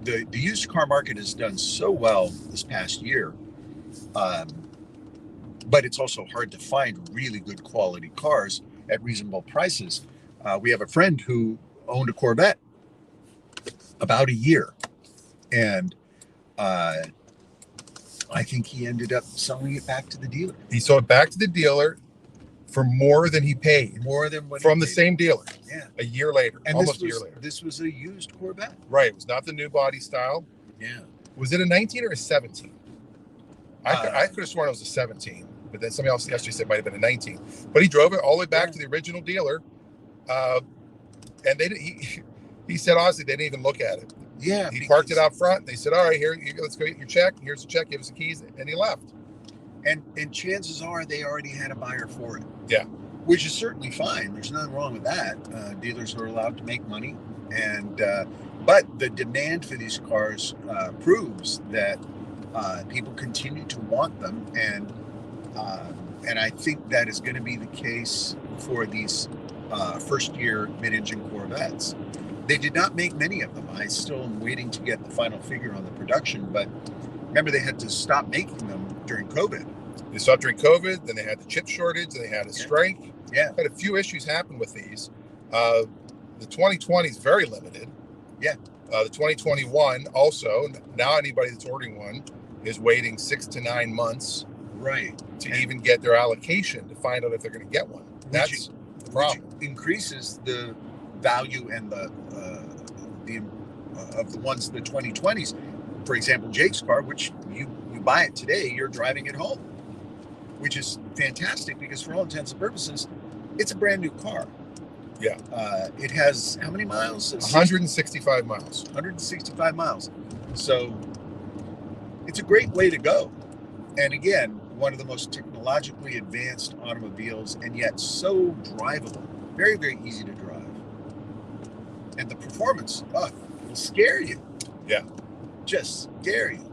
the used car market has done so well this past year, but it's also hard to find really good quality cars at reasonable prices. We have a friend who owned a Corvette about a year, and I think he ended up selling it back to the dealer.
He sold it back to the dealer for more than he paid.
More than what
from the same dealer.
Yeah.
A year later.
And
almost a year later.
This was a used Corvette.
Right. It was not the new body style.
Yeah.
Was it a 19 or a 17? I could have sworn it was a 17, but then somebody else yesterday said it might have been a 19. But he drove it all the way back to the original dealer. And he said, honestly, they didn't even look at it.
Yeah.
He parked it out front. They said, all right, here, let's go get your check. Here's the check. Give us the keys. And he left.
And chances are they already had a buyer for it.
Yeah.
Which is certainly fine. There's nothing wrong with that. Dealers are allowed to make money. And but the demand for these cars proves that people continue to want them. And I think that is going to be the case for these first-year mid-engine Corvettes. They did not make many of them. I still am waiting to get the final figure on the production, but remember they had to stop making them during COVID.
They stopped during COVID, then they had the chip shortage, then they had a strike.
Yeah.
Had a few issues happen with these. The 2020 is very limited.
Yeah.
The 2021 also, now anybody that's ordering one is waiting 6 to 9 months to even get their allocation to find out if they're going to get one. That's the problem.
Which increases the value and the of the ones, the 2020s. For example, Jake's car, which you buy it today, you're driving it home, which is fantastic because for all intents and purposes, it's a brand new car.
Yeah.
It has how many miles?
165 miles.
165 miles. So it's a great way to go. And again, one of the most technologically advanced automobiles, and yet so drivable. Very, very easy to drive. And the performance, will scare you.
Yeah.
Just scare you.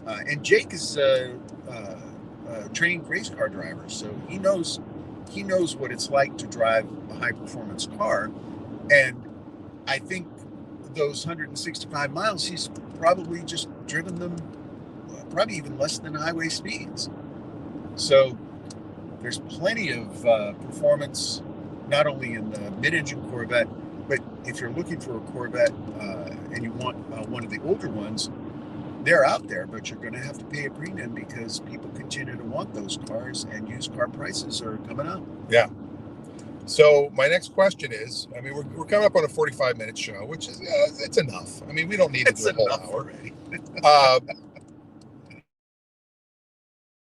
And Jake is a trained race car driver, so he knows what it's like to drive a high performance car. And I think those 165 miles, he's probably just driven them probably even less than highway speeds. So there's plenty of performance, not only in the mid-engine Corvette, but if you're looking for a Corvette and you want one of the older ones, they're out there, but you're going to have to pay a premium because people continue to want those cars, and used car prices are coming up.
Yeah. So my next question is, I mean, we're coming up on a 45-minute show, which is it's enough. I mean, we don't need to do a whole hour
already.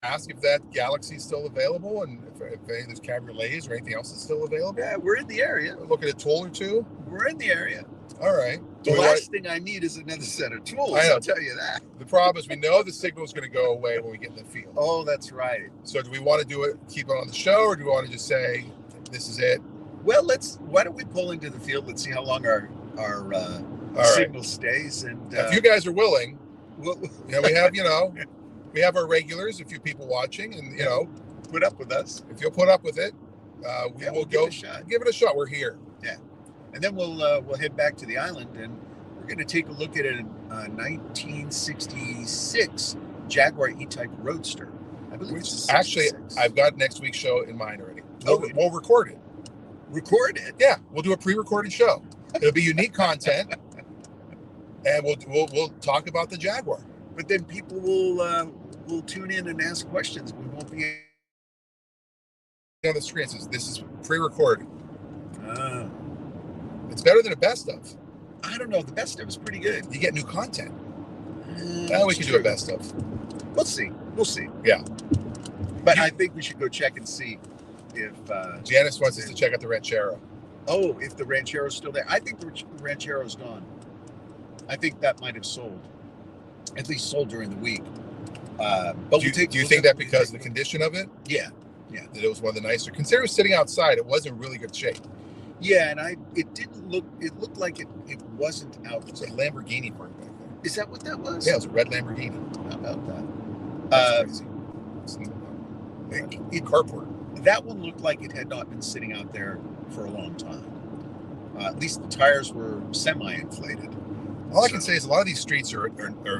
Ask if that Galaxy is still available, and if any of those cabriolets or anything else is still available.
Yeah, we're in the area.
Look at a tool or two.
We're in the area.
All right.
The last thing I need is another set of tools. I'll tell you that.
The problem is we know the signal is going to go away when we get in the field.
Oh, that's right.
So do we want to do it, keep it on the show, or do we want to just say this is it?
Well, why don't we pull into the field? Let's see how long our signal stays. And
if you guys are willing,
we'll,
we have our regulars, a few people watching, and
put up with us.
If you'll put up with it, we'll go
give it a shot.
Give it a shot. We're here.
And then we'll head back to the island, and we're going to take a look at a 1966 Jaguar E-Type Roadster. I believe it's
actually, I've got next week's show in mind already. We'll record it.
Record it?
Yeah, we'll do a pre-recorded show. It'll be unique content, and we'll talk about the Jaguar.
But then people will tune in and ask questions. We won't be
on the screen. This is pre-recorded.
Oh.
It's better than a best of.
I don't know. The best of is pretty good.
You get new content. Now we can do a best of.
We'll see.
Yeah.
But I think we should go check and see if...
Janice wants us to check out the Ranchero.
Oh, if the Ranchero's still there. I think the Ranchero's gone. I think that might have sold. At least sold during the week. But
do you think that because of the condition of it?
Yeah.
That it was one of the nicer. Considering it was sitting outside, it was in really good shape.
Yeah, and it looked like it wasn't out.
It's a Lamborghini parked back there.
Is that what that was?
Yeah, it was a red Lamborghini.
How about that?
That's crazy. Carport.
That one looked like it had not been sitting out there for a long time. At least the tires were semi-inflated.
All I can say is a lot of these streets are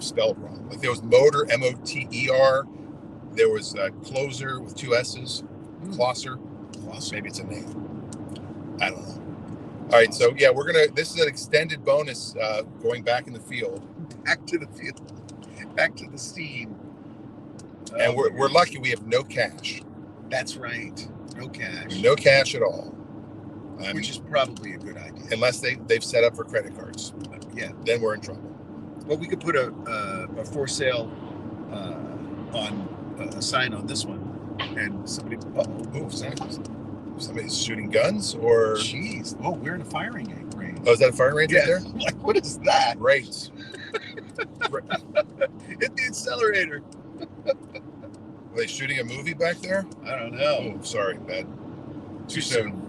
spelled wrong. Like there was Motor, M-O-T-E-R. There was Closer with 2 S's. Closer. Maybe it's a name. I don't know. All right, so yeah, this is an extended bonus going back in the field.
Back to the field. Back to the scene.
And we're lucky we have no cash.
That's right. No cash.
No cash at all.
Which is probably a good idea.
Unless they've set up for credit cards.
Yeah.
Then we're in trouble.
Well, we could put a for sale on a sign on this one, and somebody...
Somebody's shooting guns, or...
Jeez. Oh, we're in a firing range.
Oh, is that a firing range right there?
Like, what is that?
Great.
Hit the accelerator.
Are they shooting a movie back there?
I don't know.
Oh, sorry, bad. Too soon.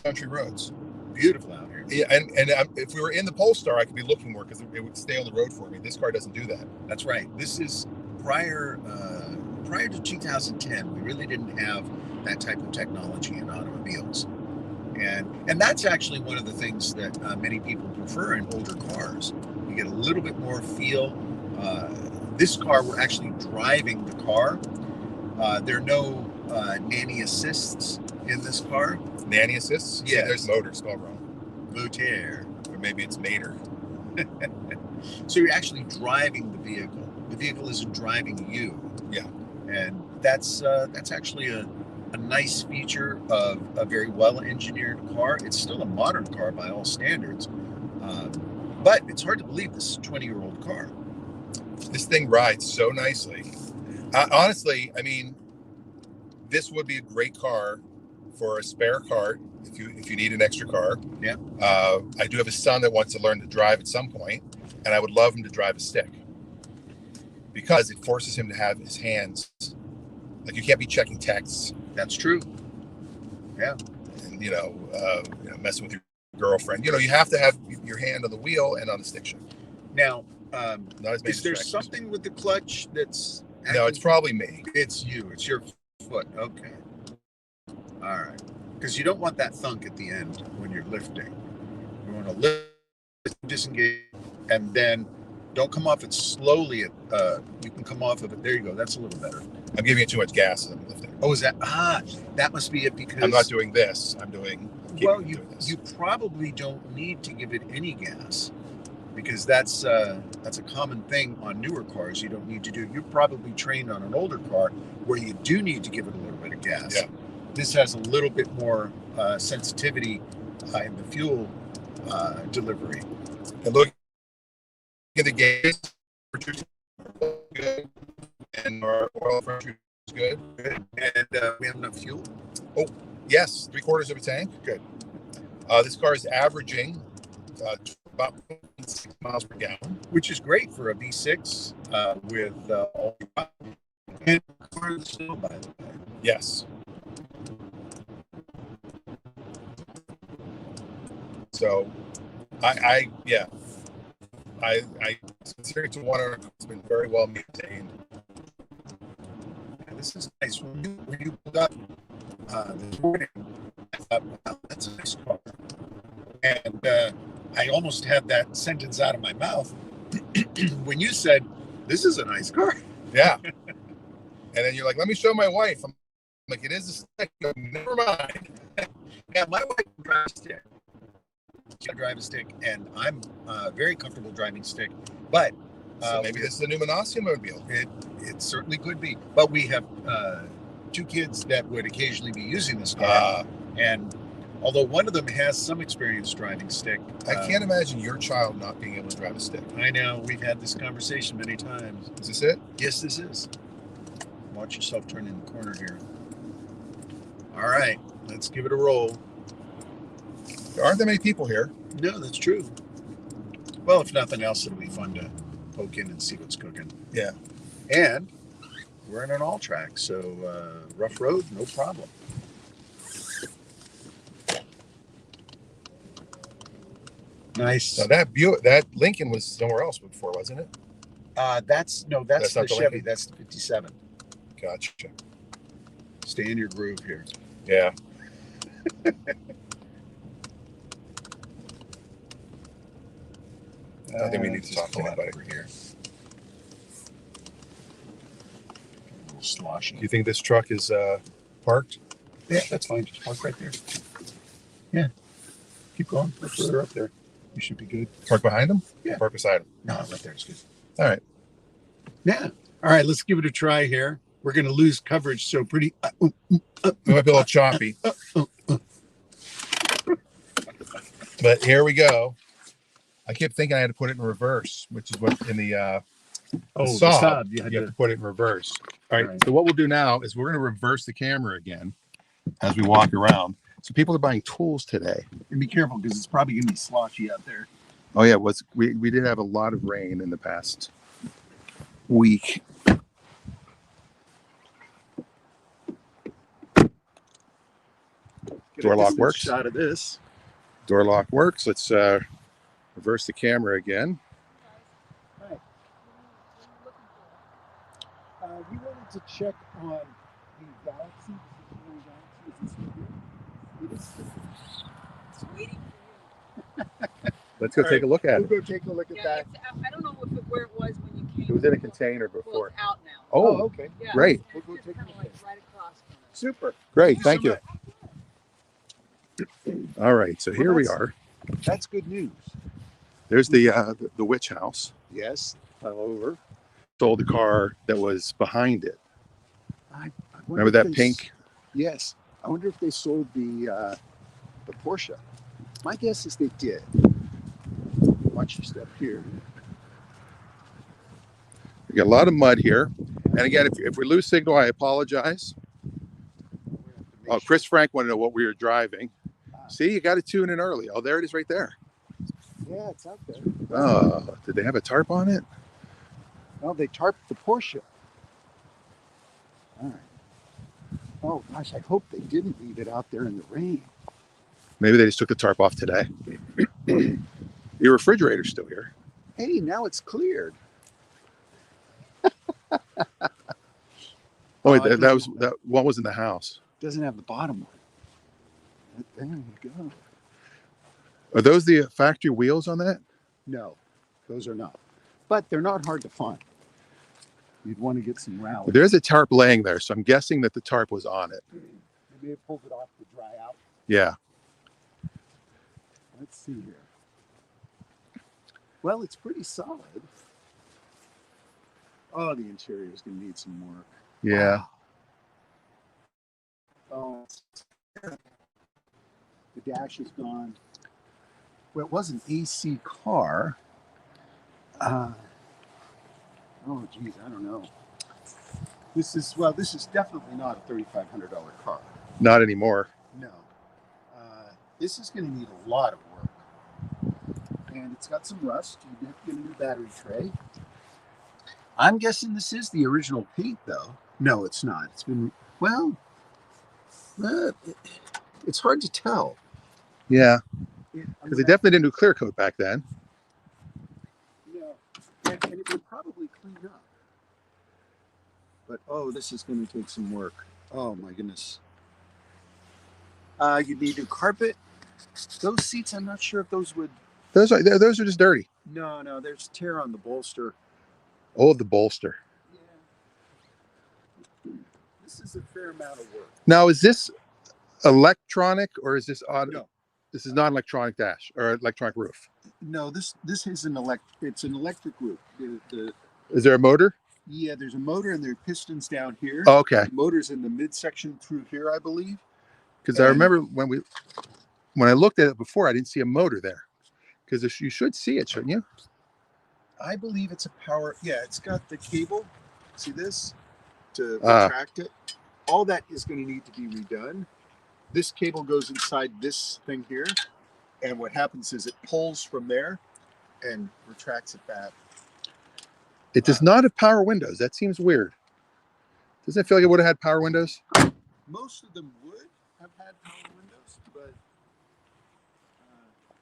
Country roads.
Beautiful out here.
Yeah, and if we were in the Polestar, I could be looking more because it would stay on the road for me. This car doesn't do that.
That's right. This is prior to 2010. We really didn't have that type of technology in automobiles, and that's actually one of the things that many people prefer in older cars. You get a little bit more feel. This car, we're actually driving the car. There are no nanny assists in this car.
Nanny assists?
Yeah.
There's motor spelled wrong.
Motor.
Or maybe it's mater.
So you're actually driving the vehicle. The vehicle isn't driving you.
Yeah.
And that's actually a nice feature of a very well-engineered car. It's still a modern car by all standards. But it's hard to believe this is a 20-year-old car.
This thing rides so nicely. Honestly, I mean, this would be a great car for a spare car if you need an extra car.
Yeah.
I do have a son that wants to learn to drive at some point, and I would love him to drive a stick because it forces him to have his hands. Like you can't be checking texts.
That's true. Yeah.
And messing with your girlfriend. You have to have your hand on the wheel and on the stick shift.
Now,
not as
is there something with the clutch that's...
No, it's probably me.
It's you. It's your foot. Okay. All right. Because you don't want that thunk at the end when you're lifting. You want to lift, disengage, and then don't come off it slowly. You can come off of it. There you go. That's a little better.
I'm giving it too much gas as I'm lifting.
Oh, is that? That must be it because...
I'm not doing this. I'm doing...
Well, you probably don't need to give it any gas because that's a common thing on newer cars. You don't need to do. You're probably trained on an older car where you do need to give it a little bit of gas.
Yeah.
This has a little bit more sensitivity in the fuel delivery.
And look at the gauge. Good. And our oil pressure is good.
Good. And we have enough fuel?
Oh, yes. 3/4 of a tank.
Good.
This car is averaging about 6 miles per gallon.
Which is great for a V6 with all the and car is still, by the way.
Yes. So, I consider it to one. It's been very well maintained.
And this is nice. When we I almost had that sentence out of my mouth when you said, "This is a nice car."
Yeah. And then you're like, let me show my wife. I'm like, it is a stick. Never mind.
Yeah, my wife can drive a stick. She can drive a stick, and I'm very comfortable driving stick. But
So maybe this is a new Manasio mobile.
It certainly could be. But we have 2 kids that would occasionally be using this car, and although one of them has some experience driving stick,
I can't imagine your child not being able to drive a stick.
I know, we've had this conversation many times.
Is this it?
Yes, this is. Watch yourself turn in the corner here. All right, let's give it a roll.
There aren't that many people here.
No, that's true. Well, if nothing else, it'll be fun to poke in and see what's cooking.
Yeah.
And we're in an all track, so rough road, no problem. Nice.
Now that Lincoln was somewhere else before, wasn't it?
That's
That's
the
not the
Chevy.
Lincoln?
That's the 57.
Gotcha.
Stay in your groove here.
Yeah. I think we need to talk to anybody.
Over here. A little sloshy.
Do you think this truck is parked?
Yeah, that's fine. Just park right there. Yeah. Keep going. Go further up there. You should be good.
Park behind him?
Yeah.
Park beside him.
No, right there is good.
All right.
Yeah. All right, let's give it a try here. We're going to lose coverage, so pretty.
It might be a little choppy. But here we go. I kept thinking I had to put it in reverse, which is what in the Saab, you have to put it in reverse. All right. So what we'll do now is we're going to reverse the camera again as we walk around. So people are buying tools today.
And be careful because it's probably going to be sloshy out there.
Oh yeah, we did have a lot of rain in the past week. Door lock works.
Shot of this.
Door lock works. Let's reverse the camera again.
Hi. We wanted to check on the Galaxy.
It's waiting for
Let's go take a look at
We'll
it.
go take a look
you.
at
Yeah,
that.
I don't know where it was when you came.
It was in a container
Well,
before.
it's out now.
Oh,
okay.
Yeah,
great.
It's,
We'll go take a
kind
look
of like
at it.
right across from us.
Super.
Great. Thank you.
So
All right. So here we
that's-
are.
that's good news.
There's the witch house.
Yes.
Fell over. Sold the car that was behind it.
I
Remember that pink?
Yes. I wonder if they sold the Porsche. My guess is they did. Watch your step here.
We got a lot of mud here. And again, if we lose signal, I apologize. Oh, Chris Frank wanted to know what we were driving. See, you got to tune in early. Oh, there it is right there.
Yeah, it's out there.
Oh, did they have a tarp on it?
No, they tarped the Porsche. All right. Oh gosh, I hope they didn't leave it out there in the rain.
Maybe they just took the tarp off today. Your refrigerator's still here.
Hey, now it's cleared.
Oh, wait,
I
that one was in the house.
Doesn't have the bottom one. There you go.
Are those the factory wheels on that?
No, those are not. But they're not hard to find. You'd want to get some rally.
There's a tarp laying there, so I'm guessing that the tarp was on it.
They may have pulled it off to dry out.
Yeah.
Let's see here. Well, it's pretty solid. Oh, the interior is going to need some work.
Yeah.
Wow. Oh, the dash is gone. Well, it was an AC car. Oh, geez, I don't know. This is definitely not a $3,500 car.
Not anymore.
No. This is going to need a lot of work. And it's got some rust. You have to get a new battery tray. I'm guessing this is the original paint, though. No, it's not. It's been, well, it's hard to tell.
Yeah. Because they definitely didn't do clear coat back then.
No. And it would probably clean up. But, oh, this is going to take some work. Oh, my goodness. You need new carpet. Those seats, I'm not sure if those would
Those are just dirty.
No, there's tear on the bolster.
Oh, the bolster.
Yeah. This is a fair amount of work.
Now, is this electronic or is this auto?
No.
This is not an electronic dash or electronic roof.
No, this is it's an electric roof.
Is there a motor?
Yeah, there's a motor and there are pistons down here.
Oh, okay.
The motor's in the midsection through here, I believe.
Because I remember when I looked at it before, I didn't see a motor there. Because you should see it, shouldn't you?
I believe it's a power. Yeah, it's got the cable. See this? To retract it. All that is going to need to be redone. This cable goes inside this thing here. And what happens is it pulls from there and retracts it back.
It does not have power windows. That seems weird. Doesn't it feel like it would have had power windows?
Most of them would have had power windows, but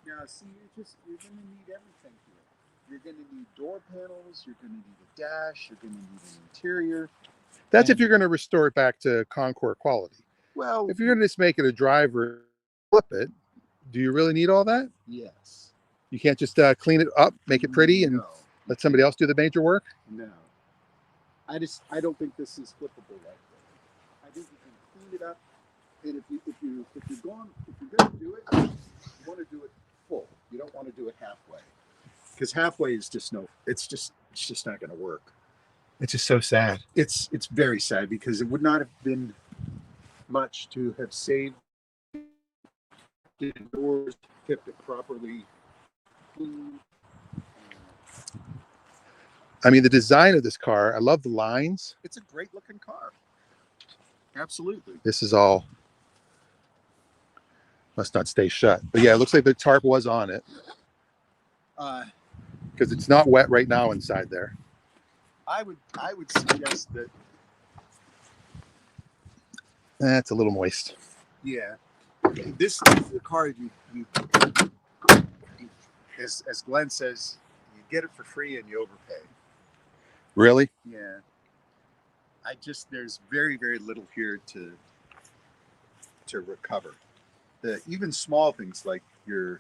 now see, you're going to need everything here. You're going to need door panels. You're going to need a dash. You're going to need an interior.
That's if you're going to restore it back to Concours quality.
Well,
if you're going to just make it a driver, flip it, do you really need all that?
Yes.
You can't just clean it up, make it pretty, and let somebody else do the major work?
No. I don't think this is flippable like that. I think you can clean it up, and if you're going to do it, you want to do it full. You don't want to do it halfway, because halfway is just it's just not going to work.
It's just so sad.
It's very sad because it would not have been much to have saved the doors, kept it properly clean.
I mean, the design of this car, I love the lines.
It's a great looking car. Absolutely.
This is all, must not stay shut. But yeah, it looks like the tarp was on it. Because it's not wet right now inside there.
I would suggest that.
It's a little moist.
Yeah. This is the car you as Glenn says, you get it for free and you overpay.
Really?
Yeah. There's very, very little here to recover. Even small things like your,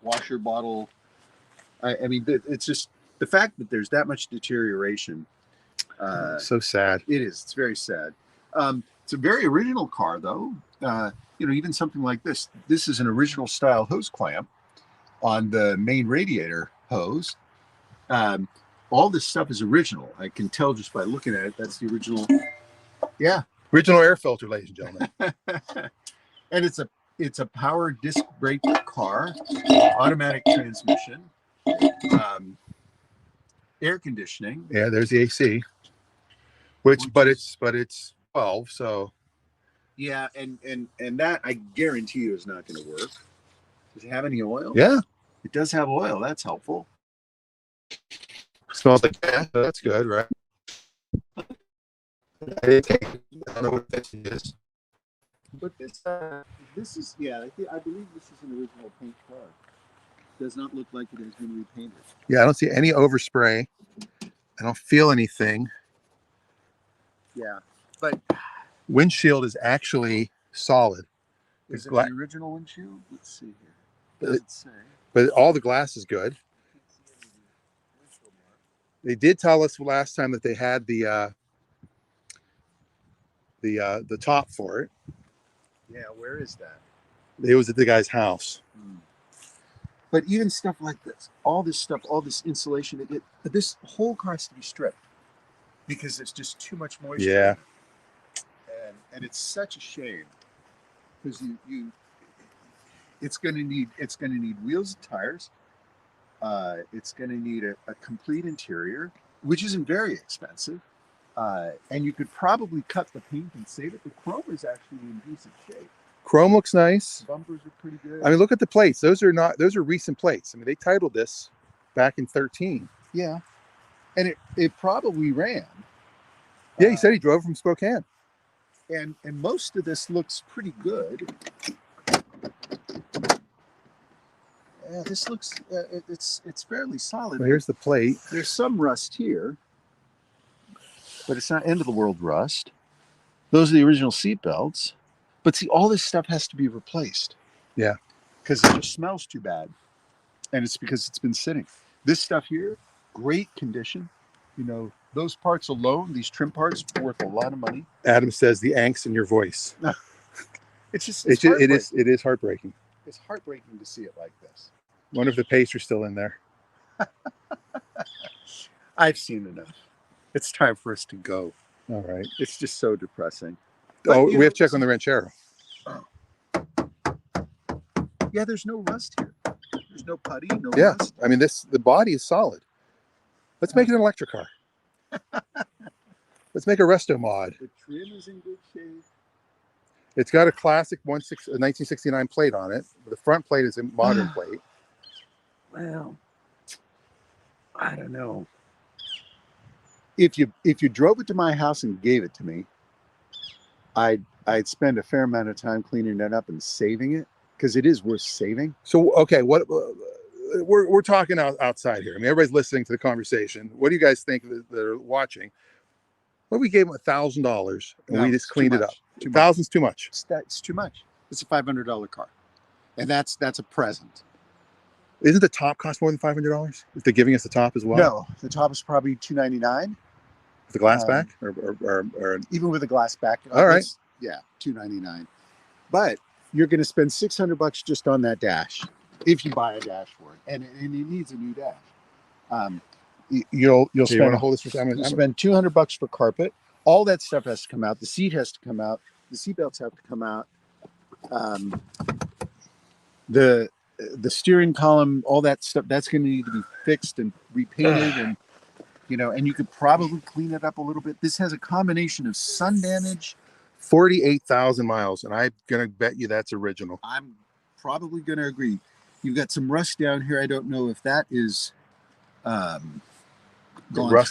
washer bottle. I mean, it's just the fact that there's that much deterioration.
So sad.
It is. It's very sad. It's a very original car, though. Even something like this. This is an original style hose clamp on the main radiator hose. All this stuff is original. I can tell just by looking at it. That's the original. Yeah.
Original air filter, ladies and gentlemen.
And it's a power disc brake car, automatic transmission, air conditioning.
Yeah, there's the AC. But it's 12, so.
Yeah, and that I guarantee you is not going to work. Does it have any oil?
Yeah.
It does have oil. That's helpful.
Smells like gas, so that's good, right? I don't know what this is.
But this is, I believe this is an original paint car. Does not look like it has been repainted.
Yeah, I don't see any overspray. I don't feel anything.
Yeah, but
windshield is actually solid.
Is it the original windshield? Let's see here. Does it say?
But all the glass is good. They did tell us last time that they had the top for it.
Yeah, where is that?
It was at the guy's house.
But even stuff like this, all this insulation, this whole car has to be stripped because there's just too much moisture.
Yeah.
And it's such a shame because it's going to need wheels and tires. It's going to need a complete interior, which isn't very expensive. And you could probably cut the paint and save it. The chrome is actually in decent shape.
Chrome looks nice.
The bumpers are pretty good.
I mean, look at the plates. Those are recent plates. I mean, they titled this back in 13.
Yeah. And it probably ran.
Yeah, he said he drove from Spokane.
And most of this looks pretty good. Yeah, this looks it's fairly solid.
Well, here's the plate.
There's some rust here, but it's not end of the world rust. Those are the original seat belts. But see, all this stuff has to be replaced.
Yeah.
Because it just smells too bad. and it's because it's been sitting. This stuff here, great condition. You know, those parts alone, these trim parts, worth a lot of money.
Adam says the angst in your voice.
It
is heartbreaking.
It's heartbreaking to see it like this.
Wonder if the pace are still in there.
I've seen enough. It's time for us to go.
All right.
It's just so depressing.
But, we have to check on the Ranchero.
Yeah, there's no rust here. There's no putty, no rust.
I mean, the body is solid. Let's make it an electric car. Let's make a resto mod.
The trim is in good shape.
It's got a classic 1969 plate on it. The front plate is a modern plate.
Well, I don't know. If you drove it to my house and gave it to me, I'd spend a fair amount of time cleaning it up and saving it, because it is worth saving.
So, okay, what we're talking outside here. I mean, everybody's listening to the conversation. What do you guys think that are watching? What if we gave them $1,000 and we just cleaned it up? $1,000's too much.
It's too much. It's a $500 car, and that's a present.
Isn't the top cost more than $500? If they're giving us the top as well?
No, the top is probably $299.
With the glass back, or
even with a glass back.
All right.
Yeah, $299. But you're going to spend $600 just on that dash if you buy a dash for it, and it needs a new dash. You'll spend.
Want to hold this for
you'll spend $200 for carpet. All that stuff has to come out. The seat has to come out. The seat belts have to come out. The steering column, all that stuff, that's going to need to be fixed and repainted, and and you could probably clean it up a little bit. This has a combination of sun damage.
48,000 miles, and I'm gonna bet you that's original.
I'm probably gonna agree. You've got some rust down here. I don't know if that is
rust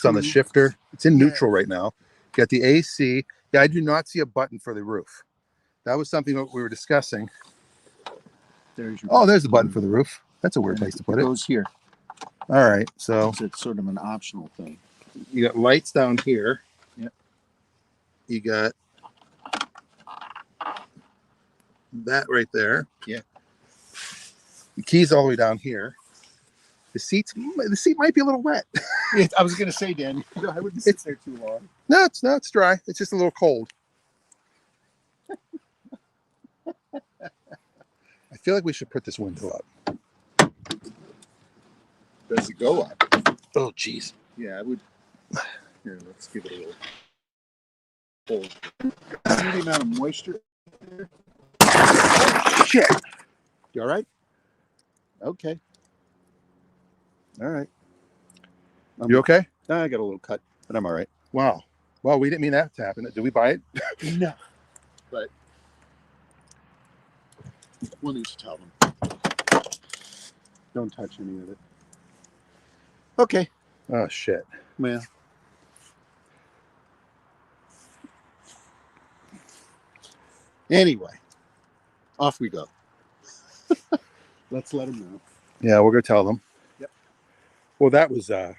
on the shifter. It's in neutral right now. You got the AC. Yeah, I do not see a button for the roof. That was something that we were discussing. There's the button for the roof. That's a weird place to put it.
It goes here.
All right, so
it's sort of an optional thing.
You got lights down here.
Yep.
You got that right there.
Yeah.
The keys all the way down here. The seat might be a little wet.
I was going to say, Dan, I wouldn't sit there too long.
No, it's dry. It's just a little cold. I feel like we should put this window up.
Does it go up?
Oh, geez.
Yeah, I would. Here, let's give it a little hold. See the amount of moisture there?
Oh, shit.
You all right? Okay. All right.
You okay?
I got a little cut, but I'm all right.
Wow. Well, we didn't mean that to happen. Did we buy it?
No. But we'll need to tell them. Don't touch any of it. Okay.
Oh, shit.
Well. Anyway, off we go. Let's let them know.
Yeah, we'll go tell them.
Yep.
Well, that was I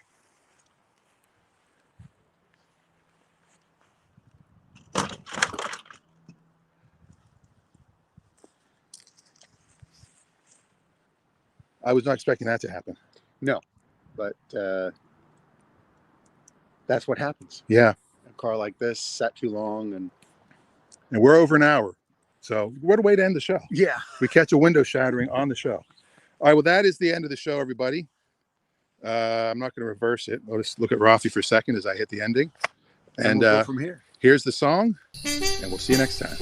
was not expecting that to happen.
No, but that's what happens.
Yeah.
A car like this sat too long, and
we're over an hour. So what a way to end the show.
Yeah.
We catch a window shattering on the show. All right, well, that is the end of the show, everybody. I'm not going to reverse it. I'll just look at Raffi for a second as I hit the ending.
And we'll go from here.
Here's the song, and we'll see you next time.